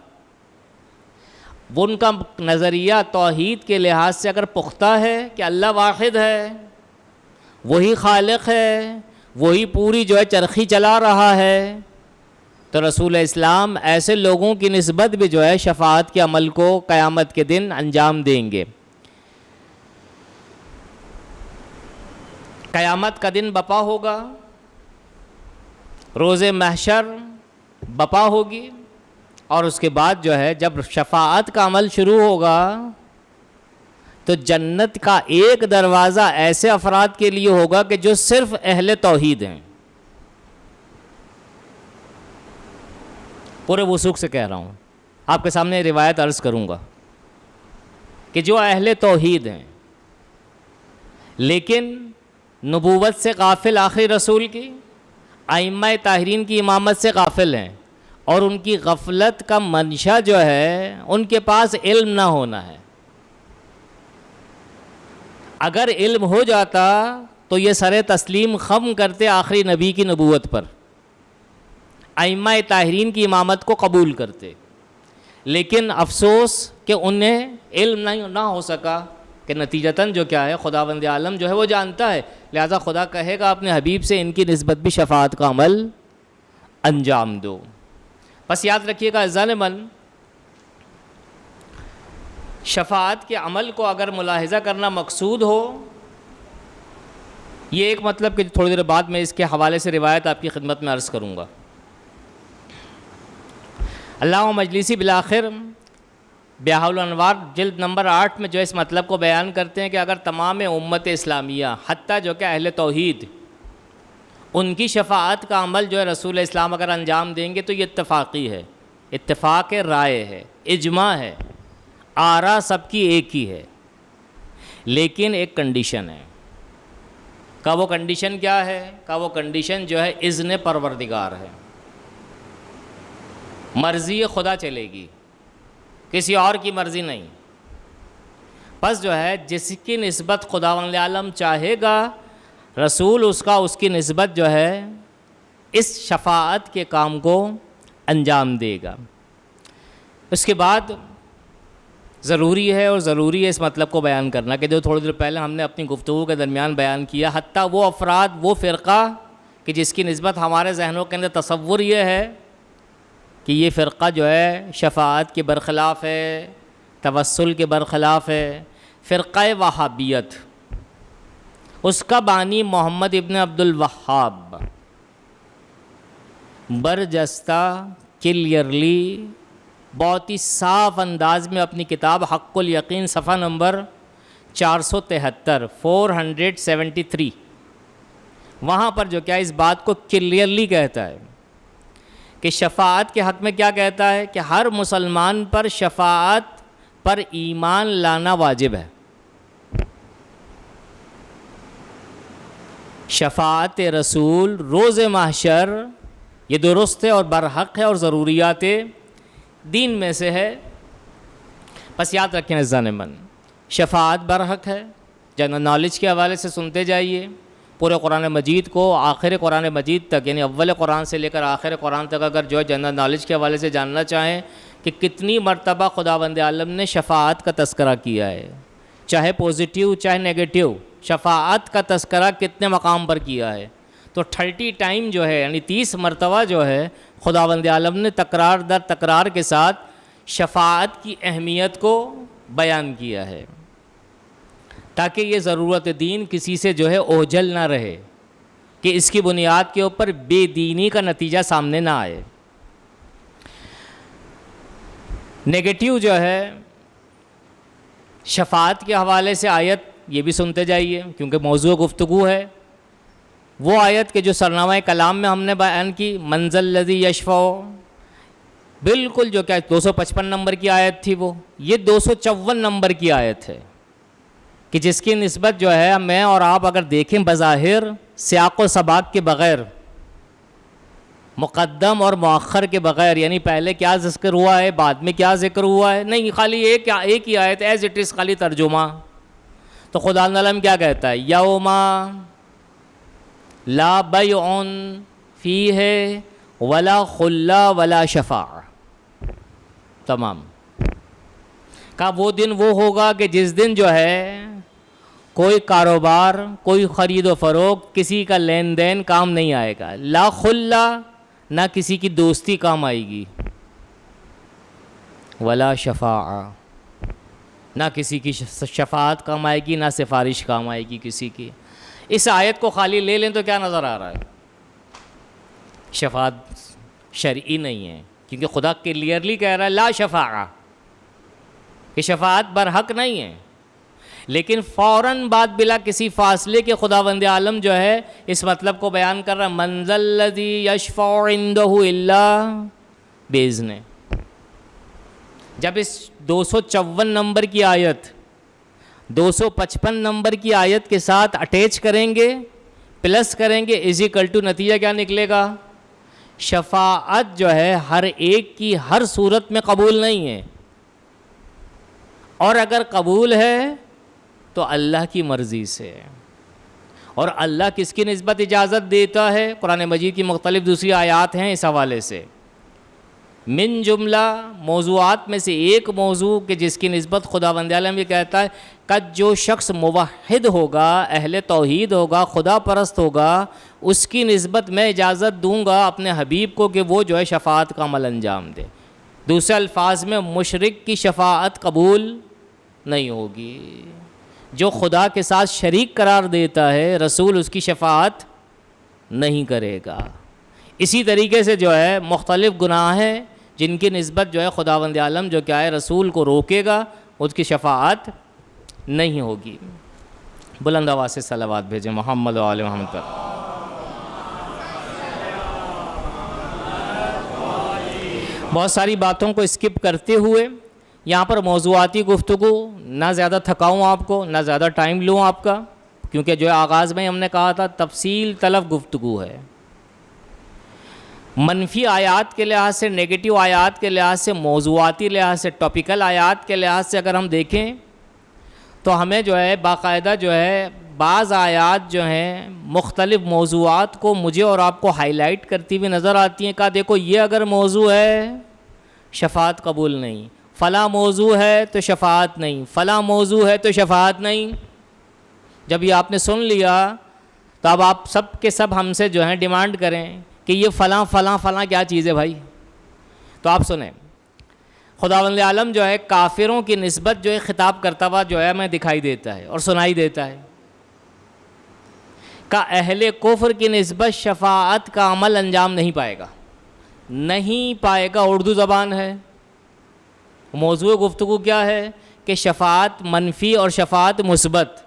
وہ ان کا نظریہ توحید کے لحاظ سے اگر پختہ ہے کہ اللہ واحد ہے، وہی خالق ہے، وہی پوری جو ہے چرخی چلا رہا ہے، تو رسول اسلام ایسے لوگوں کی نسبت بھی جو ہے شفاعت کے عمل کو قیامت کے دن انجام دیں گے. قیامت کا دن بپا ہوگا، روز محشر بپا ہوگی، اور اس کے بعد جو ہے جب شفاعت کا عمل شروع ہوگا تو جنت کا ایک دروازہ ایسے افراد کے لیے ہوگا کہ جو صرف اہل توحید ہیں. پورے وثوق سے کہہ رہا ہوں, آپ کے سامنے روایت عرض کروں گا کہ جو اہل توحید ہیں لیکن نبوت سے غافل آخری رسول کی, ائمہ طاہرین کی امامت سے غافل ہیں, اور ان کی غفلت کا منشا جو ہے ان کے پاس علم نہ ہونا ہے. اگر علم ہو جاتا تو یہ سر تسلیم خم کرتے آخری نبی کی نبوت پر, ائمہ طاہرین کی امامت کو قبول کرتے, لیکن افسوس کہ انہیں علم نہ ہو سکا کہ نتیجتاً جو کیا ہے خداوند عالم جو ہے وہ جانتا ہے, لہذا خدا کہے گا اپنے حبیب سے ان کی نسبت بھی شفاعت کا عمل انجام دو. بس یاد رکھیے گا عزیزان من, شفاعت کے عمل کو اگر ملاحظہ کرنا مقصود ہو, یہ ایک مطلب کہ تھوڑی دیر بعد میں اس کے حوالے سے روایت آپ کی خدمت میں عرض کروں گا. علامہ مجلسی بالآخر بیاہ الانوار جلد نمبر 8 میں جو اس مطلب کو بیان کرتے ہیں کہ اگر تمام امت اسلامیہ حتیٰ جو کہ اہل توحید ان کی شفاعت کا عمل جو ہے رسول اسلام اگر انجام دیں گے تو یہ اتفاقی ہے, اتفاق رائے ہے, اجماع ہے, آرا سب کی ایک ہی ہے, لیکن ایک کنڈیشن ہے. کا وہ کنڈیشن کیا ہے؟ کا وہ کنڈیشن جو ہے اذن پروردگار ہے, مرضی خدا چلے گی, کسی اور کی مرضی نہیں. پس جو ہے جس کی نسبت خداوند عالم چاہے گا رسول اس کی نسبت جو ہے اس شفاعت کے کام کو انجام دے گا. اس کے بعد ضروری ہے اس مطلب کو بیان کرنا کہ جو تھوڑی دیر پہلے ہم نے اپنی گفتگو کے درمیان بیان کیا, حتیٰ وہ افراد, وہ فرقہ کہ جس کی نسبت ہمارے ذہنوں کے اندر تصور یہ ہے کہ یہ فرقہ جو ہے شفاعت کے برخلاف ہے, توسل کے برخلاف ہے, فرقہ وہابیت. اس کا بانی محمد ابن عبد الوہاب برجستہ کلیئرلی بہت ہی صاف انداز میں اپنی کتاب حق الیقین صفحہ نمبر 473 وہاں پر جو کیا اس بات کو کلیئرلی کہتا ہے کہ شفاعت کے حق میں کیا کہتا ہے کہ ہر مسلمان پر شفاعت پر ایمان لانا واجب ہے. شفاعت رسول روز محشر یہ درست ہے اور برحق ہے اور ضروریات دین میں سے ہے. بس یاد رکھیں عزیزان من, شفاعت برحق ہے. جنرل نالج کے حوالے سے سنتے جائیے, پورے قرآن مجید کو آخر قرآن مجید تک یعنی اول قرآن سے لے کر آخر قرآن تک اگر جو ہے جنرل نالج کے حوالے سے جاننا چاہیں کہ کتنی مرتبہ خداوند عالم نے شفاعت کا تذکرہ کیا ہے, چاہے پوزیٹیو چاہے نیگیٹیو, شفاعت کا تذکرہ کتنے مقام پر کیا ہے, تو 30 ٹائم جو ہے یعنی 30 مرتبہ جو ہے خداوند عالم نے تکرار در تکرار کے ساتھ شفاعت کی اہمیت کو بیان کیا ہے, تاکہ یہ ضرورت دین کسی سے جو ہے اوجھل نہ رہے کہ اس کی بنیاد کے اوپر بے دینی کا نتیجہ سامنے نہ آئے. نیگیٹیو جو ہے شفاعت کے حوالے سے آیت یہ بھی سنتے جائیے کیونکہ موضوع گفتگو ہے. وہ آیت کے جو سرنامہ کلام میں ہم نے بیان کی, منزل الذی یشفع, بالکل جو کیا 255 نمبر کی آیت تھی, وہ یہ 254 نمبر کی آیت ہے کہ جس کی نسبت جو ہے میں اور آپ اگر دیکھیں بظاہر سیاق و سباق کے بغیر, مقدم اور مؤخر کے بغیر, یعنی پہلے کیا ذکر ہوا ہے بعد میں کیا ذکر ہوا ہے, نہیں, خالی ایک ہی آیت ایز اٹ از, خالی ترجمہ. تو خدا العالم کیا کہتا ہے, یوما لا بیع فیہ ولا خلا ولا شفاع, تمام. کا وہ دن وہ ہوگا کہ جس دن جو ہے کوئی کاروبار, کوئی خرید و فروخت, کسی کا لین دین کام نہیں آئے گا. لا خلا, نہ کسی کی دوستی کام آئے گی, ولا شفاع, نہ کسی کی شفاعت کام آئے گی, نہ سفارش کام آئے گی کسی کی. اس آیت کو خالی لے لیں تو کیا نظر آ رہا ہے؟ شفاعت شرعی نہیں ہے کیونکہ خدا کلیئرلی کہہ رہا ہے لا شفاعہ، کہ شفاعت برحق نہیں ہے، لیکن فوراً بعد بلا کسی فاصلے کے خداوند عالم جو ہے اس مطلب کو بیان کر رہا ہے من ذا الذی یشفع عندہ الا بإذنہ۔ جب اس 254 نمبر کی آیت 255 نمبر کی آیت کے ساتھ اٹیچ کریں گے، پلس کریں گے، از اکول ٹو نتیجہ کیا نکلے گا؟ شفاعت جو ہے ہر ایک کی ہر صورت میں قبول نہیں ہے، اور اگر قبول ہے تو اللہ کی مرضی سے۔ اور اللہ کس کی نسبت اجازت دیتا ہے؟ قرآن مجید کی مختلف دوسری آیات ہیں اس حوالے سے۔ من جملہ موضوعات میں سے ایک موضوع کہ جس کی نسبت خداوند عالم یہ کہتا ہے کہ جو شخص موحد ہوگا، اہل توحید ہوگا، خدا پرست ہوگا، اس کی نسبت میں اجازت دوں گا اپنے حبیب کو کہ وہ جو ہے شفاعت کا عمل انجام دے۔ دوسرے الفاظ میں مشرک کی شفاعت قبول نہیں ہوگی۔ جو خدا کے ساتھ شریک قرار دیتا ہے رسول اس کی شفاعت نہیں کرے گا۔ اسی طریقے سے جو ہے مختلف گناہ ہیں جن کی نسبت جو ہے خداوند عالم جو کیا ہے رسول کو روکے گا، اس کی شفاعت نہیں ہوگی۔ بلند آواز سے صلوات بھیجیں محمد و آل محمد پر۔ بہت ساری باتوں کو اسکپ کرتے ہوئے یہاں پر موضوعاتی گفتگو، نہ زیادہ تھکاؤں آپ کو، نہ زیادہ ٹائم لوں آپ کا، کیونکہ جو ہے آغاز میں ہم نے کہا تھا تفصیل طلب گفتگو ہے۔ منفی آیات کے لحاظ سے، نیگیٹو آیات کے لحاظ سے، موضوعاتی لحاظ سے، ٹاپیکل آیات کے لحاظ سے اگر ہم دیکھیں تو ہمیں جو ہے باقاعدہ جو ہے بعض آیات جو ہیں مختلف موضوعات کو مجھے اور آپ کو ہائی لائٹ کرتی ہوئی نظر آتی ہیں کہ دیکھو یہ اگر موضوع ہے شفاعت قبول نہیں، فلاں موضوع ہے تو شفاعت نہیں، فلاں موضوع ہے تو شفاعت نہیں۔ جب یہ آپ نے سن لیا تو اب آپ سب کے سب ہم سے جو ہیں ڈیمانڈ کریں کہ یہ فلاں فلاں فلاں کیا چیز ہے بھائی؟ تو آپ سنیں، خداوند عالم جو ہے کافروں کی نسبت جو ہے خطاب کرتا ہوا جو ہے ہمیں دکھائی دیتا ہے اور سنائی دیتا ہے کہ اہل کفر کی نسبت شفاعت کا عمل انجام نہیں پائے گا، نہیں پائے گا۔ اردو زبان ہے، موضوع گفتگو کیا ہے کہ شفاعت منفی اور شفاعت مثبت۔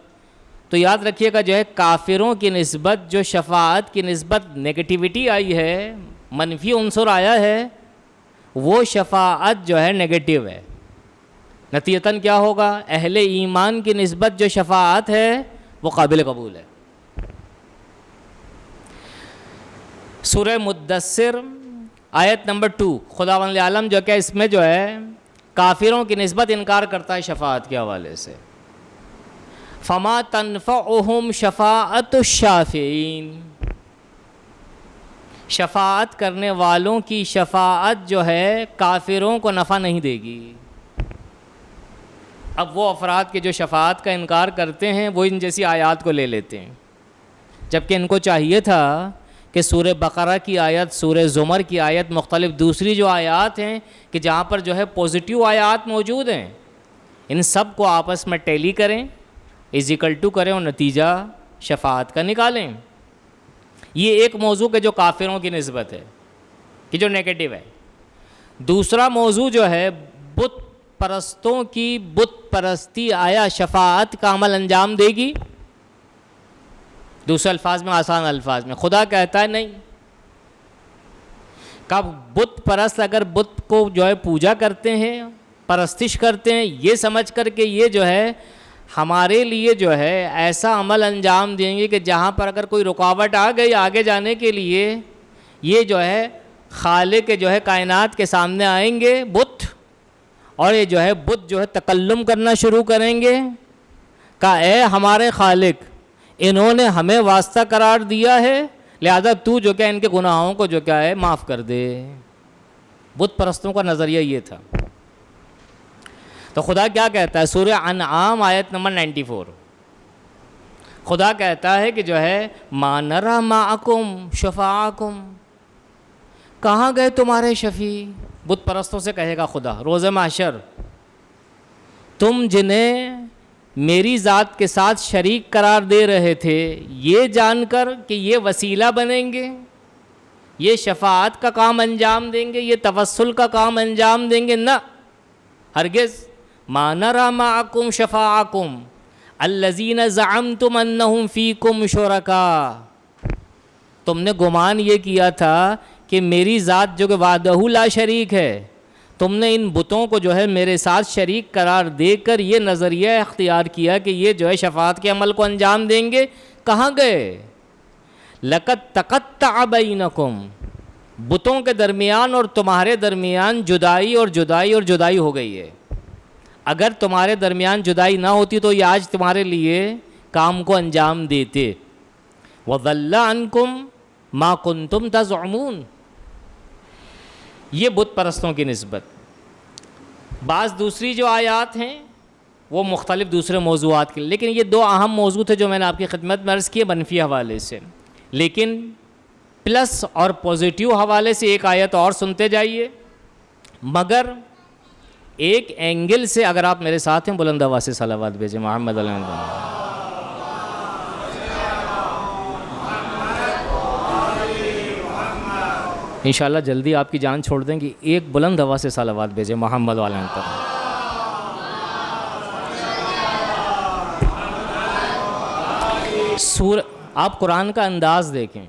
تو یاد رکھیے گا جو ہے کافروں کی نسبت جو شفاعت کی نسبت نیگیٹیوٹی آئی ہے، منفی عنصر آیا ہے، وہ شفاعت جو ہے نیگیٹیو ہے۔ نتیجتاً کیا ہوگا؟ اہل ایمان کی نسبت جو شفاعت ہے وہ قابل قبول ہے۔ سورہ مدثر آیت نمبر 2 خداوند عالم جو کہ اس میں جو ہے کافروں کی نسبت انکار کرتا ہے شفاعت کے حوالے سے۔ فما تنفعهم شفاعت الشافعین، شفاعت کرنے والوں کی شفاعت جو ہے کافروں کو نفع نہیں دے گی۔ اب وہ افراد کے جو شفاعت کا انکار کرتے ہیں وہ ان جیسی آیات کو لے لیتے ہیں، جبکہ ان کو چاہیے تھا کہ سورہ بقرہ کی آیت، سورہ زمر کی آیت، مختلف دوسری جو آیات ہیں کہ جہاں پر جو ہے پوزیٹیو آیات موجود ہیں، ان سب کو آپس میں ٹیلی کریں، از اکول ٹو کریں اور نتیجہ شفاعت کا نکالیں۔ یہ ایک موضوع کہ جو کافروں کی نسبت ہے کہ جو نیگیٹو ہے۔ دوسرا موضوع جو ہے بت پرستوں کی بت پرستی آیا شفاعت کا عمل انجام دے گی؟ دوسرے الفاظ میں، آسان الفاظ میں، خدا کہتا ہے نہیں۔ کب بت پرست اگر بت کو جو ہے پوجا کرتے ہیں، پرستش کرتے ہیں، یہ سمجھ کر کہ یہ جو ہے ہمارے لیے جو ہے ایسا عمل انجام دیں گے کہ جہاں پر اگر کوئی رکاوٹ آ گئی آگے جانے کے لیے، یہ جو ہے خالق جو ہے کائنات کے سامنے آئیں گے بت، اور یہ جو ہے بت جو ہے تکلم کرنا شروع کریں گے کہ اے ہمارے خالق، انہوں نے ہمیں واسطہ قرار دیا ہے، لہذا تو جو کہ ان کے گناہوں کو جو کیا ہے معاف کر دے۔ بت پرستوں کا نظریہ یہ تھا۔ تو خدا کیا کہتا ہے؟ سورہ انعام آیت نمبر 94 خدا کہتا ہے کہ جو ہے ما نرى معکم شفاعکم، کہاں گئے تمہارے شفیع؟ بت پرستوں سے کہے گا خدا روز محشر، تم جنہیں میری ذات کے ساتھ شریک قرار دے رہے تھے یہ جان کر کہ یہ وسیلہ بنیں گے، یہ شفاعت کا کام انجام دیں گے، یہ توسل کا کام انجام دیں گے؟ نہ، ہرگز۔ ما نرى معكم شفاعكم الذين زعمتم انهم فيكم شركاء، تم نے گمان یہ کیا تھا کہ میری ذات جو کہ وحدہ لا شریک ہے، تم نے ان بتوں کو جو ہے میرے ساتھ شریک قرار دے کر یہ نظریہ اختیار کیا کہ یہ جو ہے شفاعت کے عمل کو انجام دیں گے۔ کہاں گئے؟ لَقَدْ تَقَطَّعَ بَيْنَكُمْ، بتوں کے درمیان اور تمہارے درمیان جدائی اور جدائی اور جدائی ہو گئی ہے۔ اگر تمہارے درمیان جدائی نہ ہوتی تو یہ آج تمہارے لیے کام کو انجام دیتے۔ وَضَلَّ عَنْكُمْ مَا كُنْتُمْ تَزْعُمُونَ، یہ بت پرستوں کی نسبت۔ بعض دوسری جو آیات ہیں وہ مختلف دوسرے موضوعات کے، لیکن یہ دو اہم موضوع تھے جو میں نے آپ کی خدمت میں عرض کیے منفی حوالے سے، لیکن پلس اور پازیٹیو حوالے سے ایک آیت اور سنتے جائیے۔ مگر ایک اینگل سے اگر آپ میرے ساتھ ہیں، بلند آواز سے صلوات بھیجیں محمد علیہ وسلم۔ انشاءاللہ جلدی آپ کی جان چھوڑ دیں گی، ایک بلند آواز سے صلوات بھیجیں محمد علیہ وسلم۔ آپ قرآن کا انداز دیکھیں،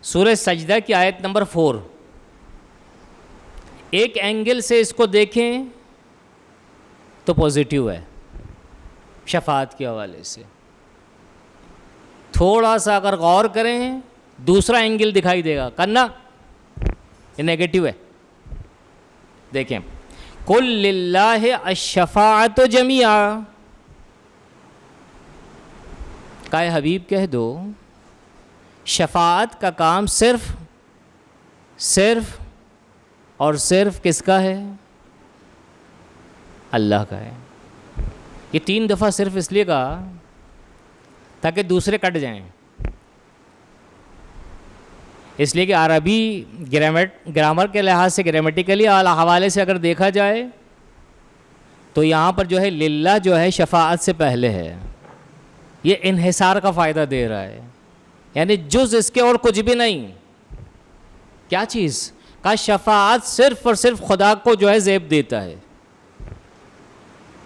سورہ سجدہ کی آیت نمبر 4، ایک اینگل سے اس کو دیکھیں تو پازیٹیو ہے شفاعت کے حوالے سے، تھوڑا سا اگر غور کریں دوسرا اینگل دکھائی دے گا، کرنا یہ نیگیٹو ہے۔ دیکھیں، قُل لِلَّهِ الشَّفَاعَةُ جَمِيعًا، کہ حبیب کہہ دو شفاعت کا کام صرف اور صرف کس کا ہے؟ اللہ کا ہے۔ یہ 3 دفعہ صرف اس لیے کہا تاکہ دوسرے کٹ جائیں، اس لیے کہ عربی گرامر کے لحاظ سے گرامیٹیکلی حوالے سے اگر دیکھا جائے تو یہاں پر جو ہے للہ جو ہے شفاعت سے پہلے ہے، یہ انحصار کا فائدہ دے رہا ہے، یعنی جز اس کے اور کچھ بھی نہیں۔ کیا چیز کا شفاعت صرف اور صرف خدا کو جو ہے زیب دیتا ہے،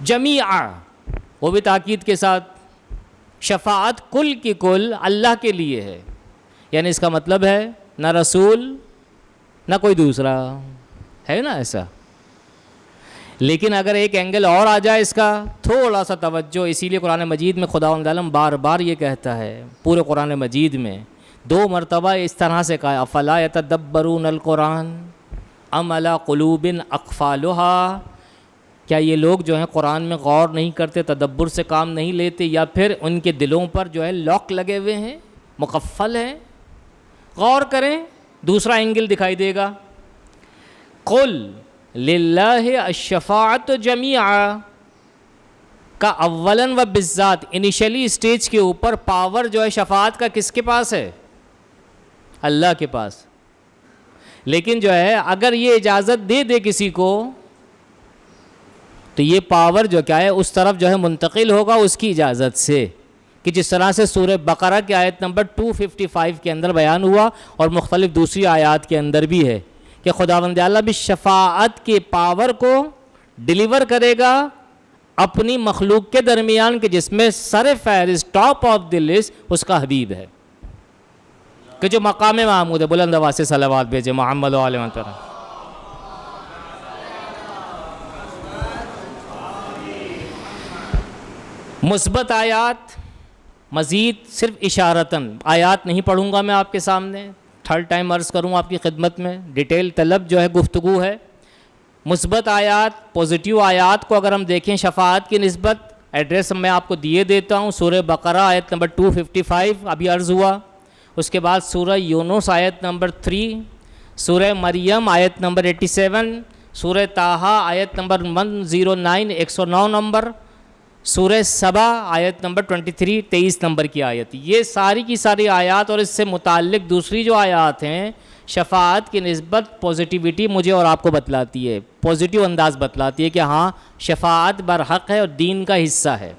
جمیعا، وہ بھی تاکید کے ساتھ، شفاعت کل کی کل اللہ کے لیے ہے، یعنی اس کا مطلب ہے نہ رسول نہ کوئی دوسرا ہے نا ایسا۔ لیکن اگر ایک اینگل اور آ جائے اس کا تھوڑا سا توجہ، اسی لیے قرآن مجید میں خداوند عالم بار بار یہ کہتا ہے، پورے قرآن مجید میں 2 مرتبہ اس طرح سے کہا، افلا یتدبرون القرآن ام علی قلوب اقفالها، کیا یہ لوگ جو ہیں قرآن میں غور نہیں کرتے، تدبر سے کام نہیں لیتے، یا پھر ان کے دلوں پر جو ہے لاک لگے ہوئے ہیں، مقفل ہیں؟ غور کریں، دوسرا اینگل دکھائی دے گا۔ قل للہ الشفاعت جمیعا کا اولاً و بالذات انیشلی اسٹیج کے اوپر پاور جو ہے شفاعت کا کس کے پاس ہے؟ اللہ کے پاس۔ لیکن جو ہے اگر یہ اجازت دے دے کسی کو تو یہ پاور جو کیا ہے اس طرف جو ہے منتقل ہوگا اس کی اجازت سے، کہ جس طرح سے سورہ بقرہ کی آیت نمبر 255 کے اندر بیان ہوا اور مختلف دوسری آیات کے اندر بھی ہے کہ خداوند اعلیٰ بھی شفاعت کے پاور کو ڈیلیور کرے گا اپنی مخلوق کے درمیان، کہ جس میں سر فہرست ٹاپ آف دی لسٹ اس کا حبیب ہے، کہ جو مقام محمود ہے۔ بلند آواز سے صلوات بھیجے محمد علیہ وسلم۔ مثبت آیات مزید صرف اشارتاً، آیات نہیں پڑھوں گا میں آپ کے سامنے، تھرڈ ٹائم عرض کروں آپ کی خدمت میں، ڈیٹیل طلب جو ہے گفتگو ہے۔ مثبت آیات، پازیٹیو آیات کو اگر ہم دیکھیں شفاعت کی نسبت، ایڈریس میں آپ کو دیے دیتا ہوں، سورہ بقرہ آیت نمبر 255 ابھی عرض ہوا، اس کے بعد سورہ یونس آیت نمبر 3، سورہ مریم آیت نمبر 87، سورہ طٰہٰ آیت نمبر 109 109 نمبر، سورہ سبا آیت نمبر 23 23 نمبر کی آیت، یہ ساری کی ساری آیات اور اس سے متعلق دوسری جو آیات ہیں شفاعت کی نسبت پازیٹیوٹی مجھے اور آپ کو بتلاتی ہے، پازیٹیو انداز بتلاتی ہے کہ ہاں شفاعت برحق ہے اور دین کا حصہ ہے۔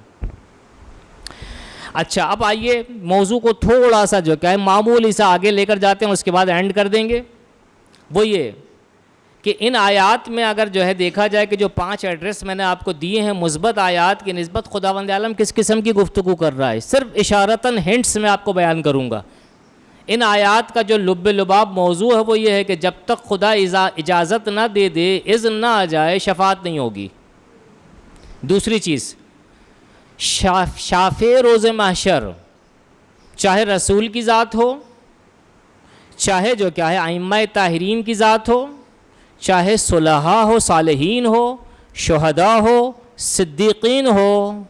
اچھا، اب آئیے موضوع کو تھوڑا سا جو کیا ہے معمولی سا آگے لے کر جاتے ہیں، اس کے بعد اینڈ کر دیں گے۔ وہ یہ کہ ان آیات میں اگر جو ہے دیکھا جائے کہ جو 5 ایڈریس میں نے آپ کو دیے ہیں مثبت آیات کی نسبت خداوند عالم کس قسم کی گفتگو کر رہا ہے، صرف اشارتاً ہنٹس میں آپ کو بیان کروں گا۔ ان آیات کا جو لب لباب موضوع ہے وہ یہ ہے کہ جب تک خدا اجازت نہ دے دے، اذن نہ آ جائے، شفاعت نہیں ہوگی۔ دوسری چیز، شافع روز محشر چاہے رسول کی ذات ہو، چاہے جو کیا ہے ائمہ طاہرین کی ذات ہو، چاہے صلحاء ہو، صالحین ہو، شہداء ہو، صدیقین ہو،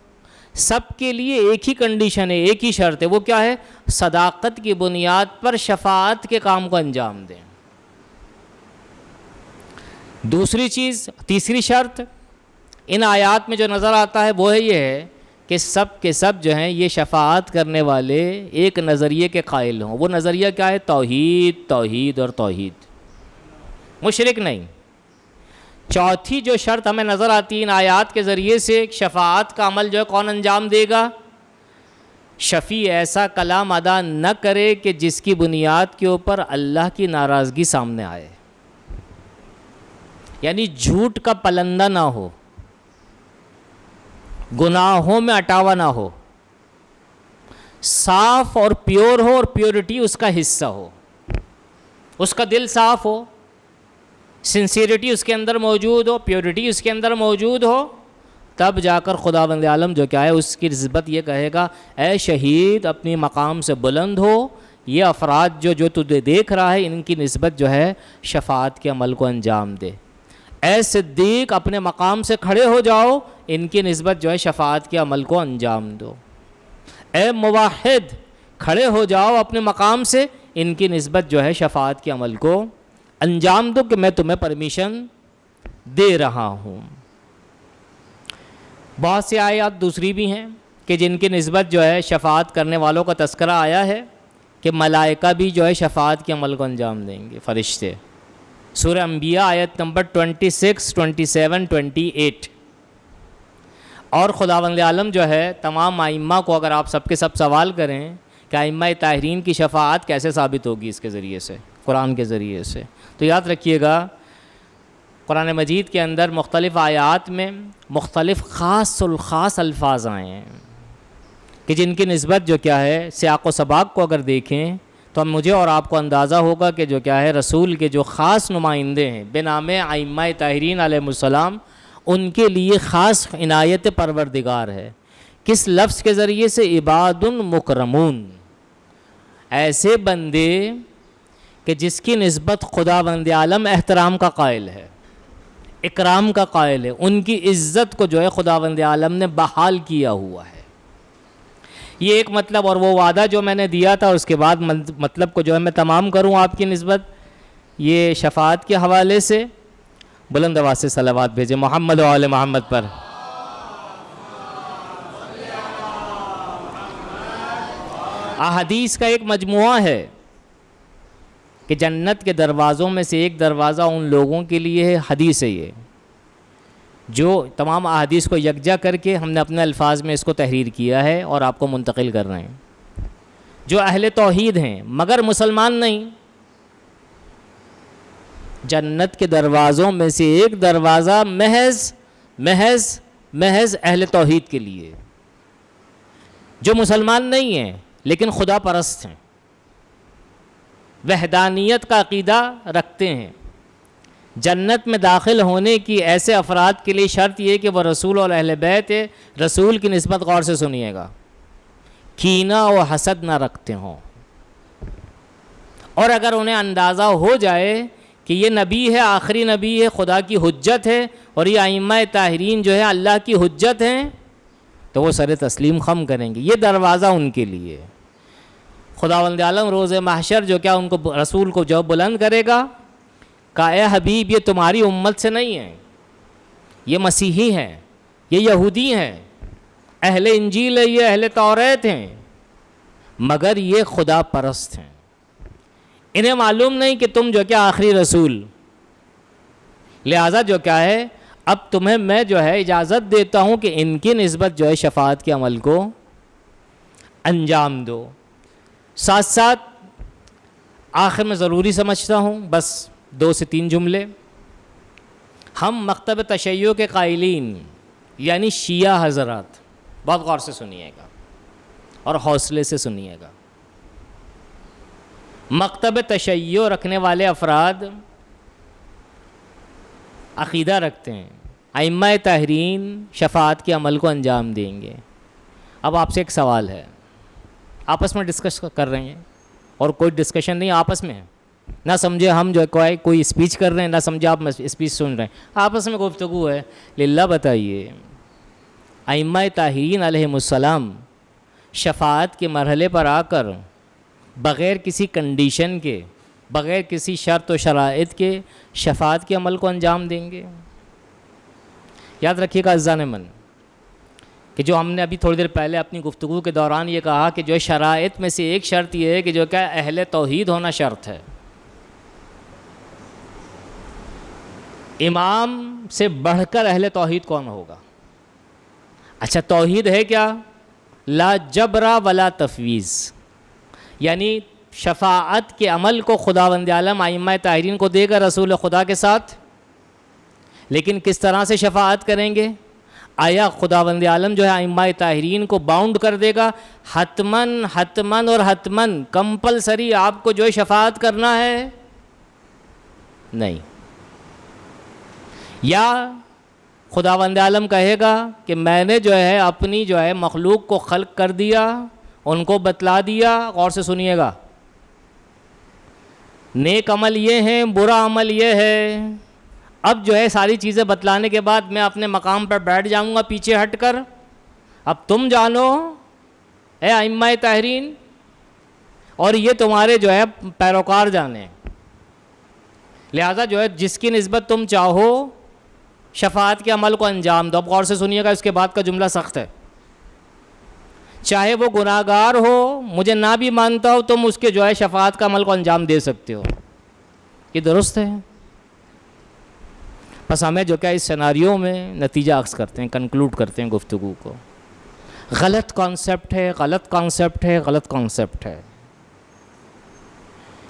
سب کے لیے ایک ہی کنڈیشن ہے، ایک ہی شرط ہے، وہ کیا ہے؟ صداقت کی بنیاد پر شفاعت کے کام کو انجام دیں۔ دوسری چیز، تیسری شرط ان آیات میں جو نظر آتا ہے وہ ہے یہ ہے کہ سب کے سب جو ہیں یہ شفاعت کرنے والے ایک نظریے کے قائل ہوں۔ وہ نظریہ کیا ہے؟ توحید، توحید اور توحید، مشرک نہیں۔ چوتھی جو شرط ہمیں نظر آتی ہے ان آیات کے ذریعے سے، شفاعت کا عمل جو ہے کون انجام دے گا؟ شفیع ایسا کلام ادا نہ کرے کہ جس کی بنیاد کے اوپر اللہ کی ناراضگی سامنے آئے، یعنی جھوٹ کا پلندہ نہ ہو، گناہوں میں اٹاوا نہ ہو، صاف اور پیور ہو اور پیورٹی اس کا حصہ ہو، اس کا دل صاف ہو، سنسیریٹی اس کے اندر موجود ہو، پیورٹی اس کے اندر موجود ہو، تب جا کر خداوند عالم جو کیا ہے اس کی نسبت یہ کہے گا اے شہید اپنی مقام سے بلند ہو، یہ افراد جو تجھے دیکھ رہا ہے ان کی نسبت جو ہے شفاعت کے عمل کو انجام دے۔ اے صدیق اپنے مقام سے کھڑے ہو جاؤ، ان کی نسبت جو ہے شفاعت کے عمل کو انجام دو۔ اے موحد کھڑے ہو جاؤ اپنے مقام سے، ان کی نسبت جو ہے شفاعت کے عمل کو انجام دو کہ میں تمہیں پرمیشن دے رہا ہوں۔ بہت سی آیات دوسری بھی ہیں کہ جن کی نسبت جو ہے شفاعت کرنے والوں کا تذکرہ آیا ہے کہ ملائکہ بھی جو ہے شفاعت کے عمل کو انجام دیں گے، فرشتے۔ سورہ انبیاء آیت نمبر 26، 27، 28۔ اور خداوند عالم جو ہے تمام ائمہ کو اگر آپ سب کے سب سوال کریں کہ ائمہ طاہرین کی شفاعت کیسے ثابت ہوگی اس کے ذریعے سے، قرآن کے ذریعے سے، تو یاد رکھیے گا قرآن مجید کے اندر مختلف آیات میں مختلف خاص الخاص الفاظ آئے ہیں کہ جن کی نسبت جو کیا ہے سیاق و سباق کو اگر دیکھیں تو مجھے اور آپ کو اندازہ ہوگا کہ جو کیا ہے رسول کے جو خاص نمائندے ہیں بنام ائمہ طاہرین علیہم السلام، ان کے لیے خاص عنایت پروردگار ہے۔ کس لفظ کے ذریعے سے؟ عباد مکرمون، ایسے بندے کہ جس کی نسبت خداوند عالم احترام کا قائل ہے، اکرام کا قائل ہے، ان کی عزت کو جو ہے خداوند عالم نے بحال کیا ہوا ہے۔ یہ ایک مطلب، اور وہ وعدہ جو میں نے دیا تھا اس کے بعد مطلب کو جو ہے میں تمام کروں آپ کی نسبت، یہ شفاعت کے حوالے سے بلند آواز سے صلوات بھیجیں محمد و آل محمد پر۔ احادیث کا ایک مجموعہ ہے کہ جنت کے دروازوں میں سے ایک دروازہ ان لوگوں کے لیے ہے، حدیث ہے یہ، جو تمام احادیث کو یکجا کر کے ہم نے اپنے الفاظ میں اس کو تحریر کیا ہے اور آپ کو منتقل کر رہے ہیں، جو اہل توحید ہیں مگر مسلمان نہیں۔ جنت کے دروازوں میں سے ایک دروازہ محض محض محض اہل توحید کے لیے، جو مسلمان نہیں ہیں لیکن خدا پرست ہیں، وحدانیت کا عقیدہ رکھتے ہیں۔ جنت میں داخل ہونے کی ایسے افراد کے لیے شرط یہ کہ وہ رسول اور اہل بیت رسول کی نسبت غور سے سنیے گا، کینہ و حسد نہ رکھتے ہوں، اور اگر انہیں اندازہ ہو جائے کہ یہ نبی ہے، آخری نبی ہے، خدا کی حجت ہے، اور یہ ائمہ طاہرین جو ہے اللہ کی حجت ہیں، تو وہ سر تسلیم خم کریں گے۔ یہ دروازہ ان کے لیے خداوند عالم روز محشر جو کیا ان کو رسول کو جو بلند کرے گا، کہا اے حبیب یہ تمہاری امت سے نہیں ہے، یہ مسیحی ہیں، یہ یہودی ہیں، اہل انجیل ہے، یہ اہل توریت ہیں، مگر یہ خدا پرست ہیں۔ انہیں معلوم نہیں کہ تم جو کیا آخری رسول، لہٰذا جو کیا ہے اب تمہیں میں جو ہے اجازت دیتا ہوں کہ ان کی نسبت جو ہے شفاعت کے عمل کو انجام دو۔ ساتھ ساتھ آخر میں ضروری سمجھتا ہوں، بس 2 سے 3 جملے. ہم مکتب تشیع کے قائلین یعنی شیعہ حضرات بہت غور سے سنیے گا اور حوصلے سے سنیے گا. مکتب تشیع رکھنے والے افراد عقیدہ رکھتے ہیں ائمہ طاہرین شفاعت کے عمل کو انجام دیں گے. اب آپ سے ایک سوال ہے, آپس میں ڈسکس کر رہے ہیں اور کوئی ڈسکشن نہیں آپس میں, نہ سمجھے ہم جو ہے کوئی اسپیچ کر رہے ہیں, نہ سمجھے آپ اسپیچ سن رہے ہیں, آپس میں گفتگو ہے. للہ بتائیے ائمہ طاہرین علیہم السلام شفاعت کے مرحلے پر آ کر بغیر کسی کنڈیشن کے, بغیر کسی شرط و شرائط کے شفاعت کے عمل کو انجام دیں گے؟ یاد رکھیے گا عزیزان من کہ جو ہم نے ابھی تھوڑی دیر پہلے اپنی گفتگو کے دوران یہ کہا کہ جو شرائط میں سے ایک شرط یہ ہے کہ جو کہ اہل توحید ہونا شرط ہے. امام سے بڑھ کر اہل توحید کون ہوگا؟ اچھا توحید ہے کیا؟ لا جبر ولا تفویض, یعنی شفاعت کے عمل کو خداوند عالم ائمہ طاہرین کو دے گا رسول خدا کے ساتھ, لیکن کس طرح سے شفاعت کریں گے؟ آیا خداوند عالم جو ہے ائمہ طاہرین کو باؤنڈ کر دے گا حتماً اور حتماً کمپلسری آپ کو جو ہے شفاعت کرنا ہے؟ نہیں. یا خداوند عالم کہے گا کہ میں نے جو ہے اپنی جو ہے مخلوق کو خلق کر دیا, ان کو بتلا دیا, غور سے سنیے گا, نیک عمل یہ ہیں, برا عمل یہ ہے, اب جو ہے ساری چیزیں بتلانے کے بعد میں اپنے مقام پر بیٹھ جاؤں گا پیچھے ہٹ کر, اب تم جانو اے ائمہ طاہرین اور یہ تمہارے جو ہے پیروکار جانے, لہذا جو ہے جس کی نسبت تم چاہو شفاعت کے عمل کو انجام دو. اب غور سے سنیے گا, اس کے بعد کا جملہ سخت ہے. چاہے وہ گناہ گار ہو, مجھے نہ بھی مانتا ہو, تم اس کے جو ہے شفاعت کا عمل کو انجام دے سکتے ہو. یہ درست ہے؟ بس ہمیں جو کہ اس سیناریو میں نتیجہ اخذ کرتے ہیں, کنکلوڈ کرتے ہیں گفتگو کو. غلط کانسیپٹ ہے, غلط کانسیپٹ ہے, غلط کانسیپٹ ہے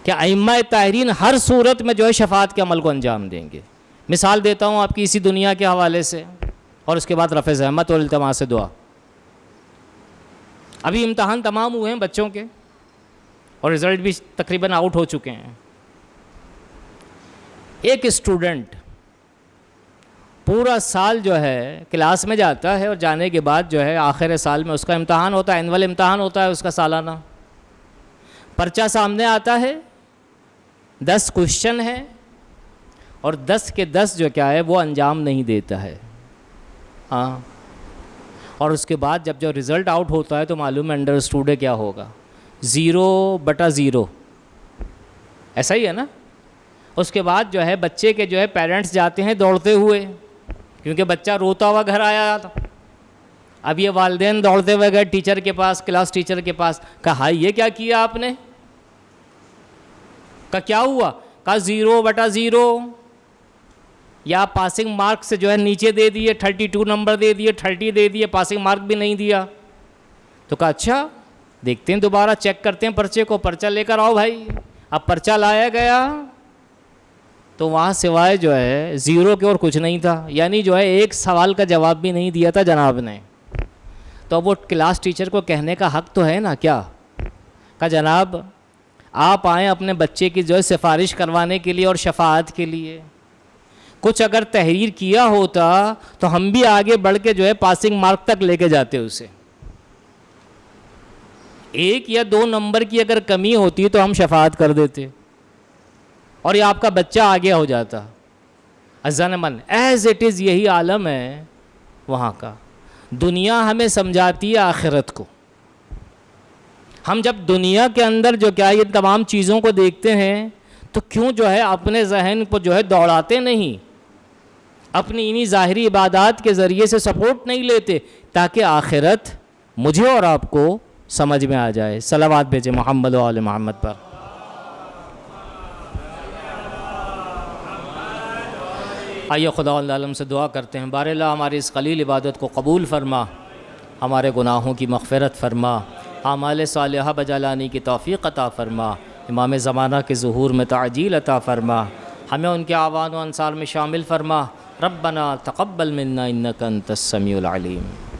کہ ائمہ طاہرین ہر صورت میں جو ہے شفاعت کے عمل کو انجام دیں گے. مثال دیتا ہوں آپ کی اسی دنیا کے حوالے سے, اور اس کے بعد رفع زحمت اور التماس دعا. ابھی امتحان تمام ہوئے ہیں بچوں کے اور رزلٹ بھی تقریباً آؤٹ ہو چکے ہیں. ایک اسٹوڈنٹ پورا سال جو ہے کلاس میں جاتا ہے اور جانے کے بعد جو ہے آخر سال میں اس کا امتحان ہوتا ہے, اینول امتحان ہوتا ہے اس کا سالانہ. پرچہ سامنے آتا ہے, 10 کوشچن ہے اور 10 کے 10 جو کیا ہے وہ انجام نہیں دیتا ہے. ہاں, اور اس کے بعد جب جو رزلٹ آؤٹ ہوتا ہے تو معلوم ہے انڈرسٹوڈ ہے کیا ہوگا, 0/0. ایسا ہی ہے نا. اس کے بعد جو ہے بچے کے جو ہے پیرنٹس جاتے ہیں دوڑتے ہوئے, کیونکہ بچہ روتا ہوا گھر آیا تھا. اب یہ والدین دوڑتے ہوئے گئے ٹیچر کے پاس, کلاس ٹیچر کے پاس, کہا یہ کیا کیا آپ نے؟ کہا کیا ہوا؟ کہا 0/0, یا پاسنگ مارک سے جو ہے نیچے دے دیے, 32 نمبر دے دیے, 30 دے دیے, پاسنگ مارک بھی نہیں دیا. تو کہا اچھا دیکھتے ہیں, دوبارہ چیک کرتے ہیں پرچے کو, پرچہ لے کر آؤ بھائی. اب پرچہ لایا گیا تو وہاں سوائے جو ہے 0 کے اور کچھ نہیں تھا, یعنی جو ہے ایک سوال کا جواب بھی نہیں دیا تھا جناب نے. تو اب وہ کلاس ٹیچر کو کہنے کا حق تو ہے نا, کیا کہا جناب آپ آئیں اپنے بچے کی جو ہے سفارش کروانے کے لیے اور شفاعت کے لیے, کچھ اگر تحریر کیا ہوتا تو ہم بھی آگے بڑھ کے جو ہے پاسنگ مارک تک لے کے جاتے اسے. 1 یا 2 نمبر کی اگر کمی ہوتی تو ہم شفاعت کر دیتے اور یہ آپ کا بچہ آگے ہو جاتا. عزیزان من, ایز اٹ از یہی عالم ہے وہاں کا. دنیا ہمیں سمجھاتی ہے آخرت کو. ہم جب دنیا کے اندر جو کیا یہ تمام چیزوں کو دیکھتے ہیں تو کیوں جو ہے اپنے ذہن کو جو ہے دوڑاتے نہیں, اپنی انہی ظاہری عبادات کے ذریعے سے سپورٹ نہیں لیتے تاکہ آخرت مجھے اور آپ کو سمجھ میں آ جائے. صلوات بھیجے محمد و آل محمد پر. آئیے خدا عالم سے دعا کرتے ہیں, بار اللہ ہماری اس قلیل عبادت کو قبول فرما, ہمارے گناہوں کی مغفرت فرما, اعمال صالحہ بجا لانے کی توفیق عطا فرما, امام زمانہ کے ظہور میں تعجیل عطا فرما. ہمیں ان کے اعوان و انصار میں شامل فرما. ربنا تقبل منا انک انت السمیع العلیم.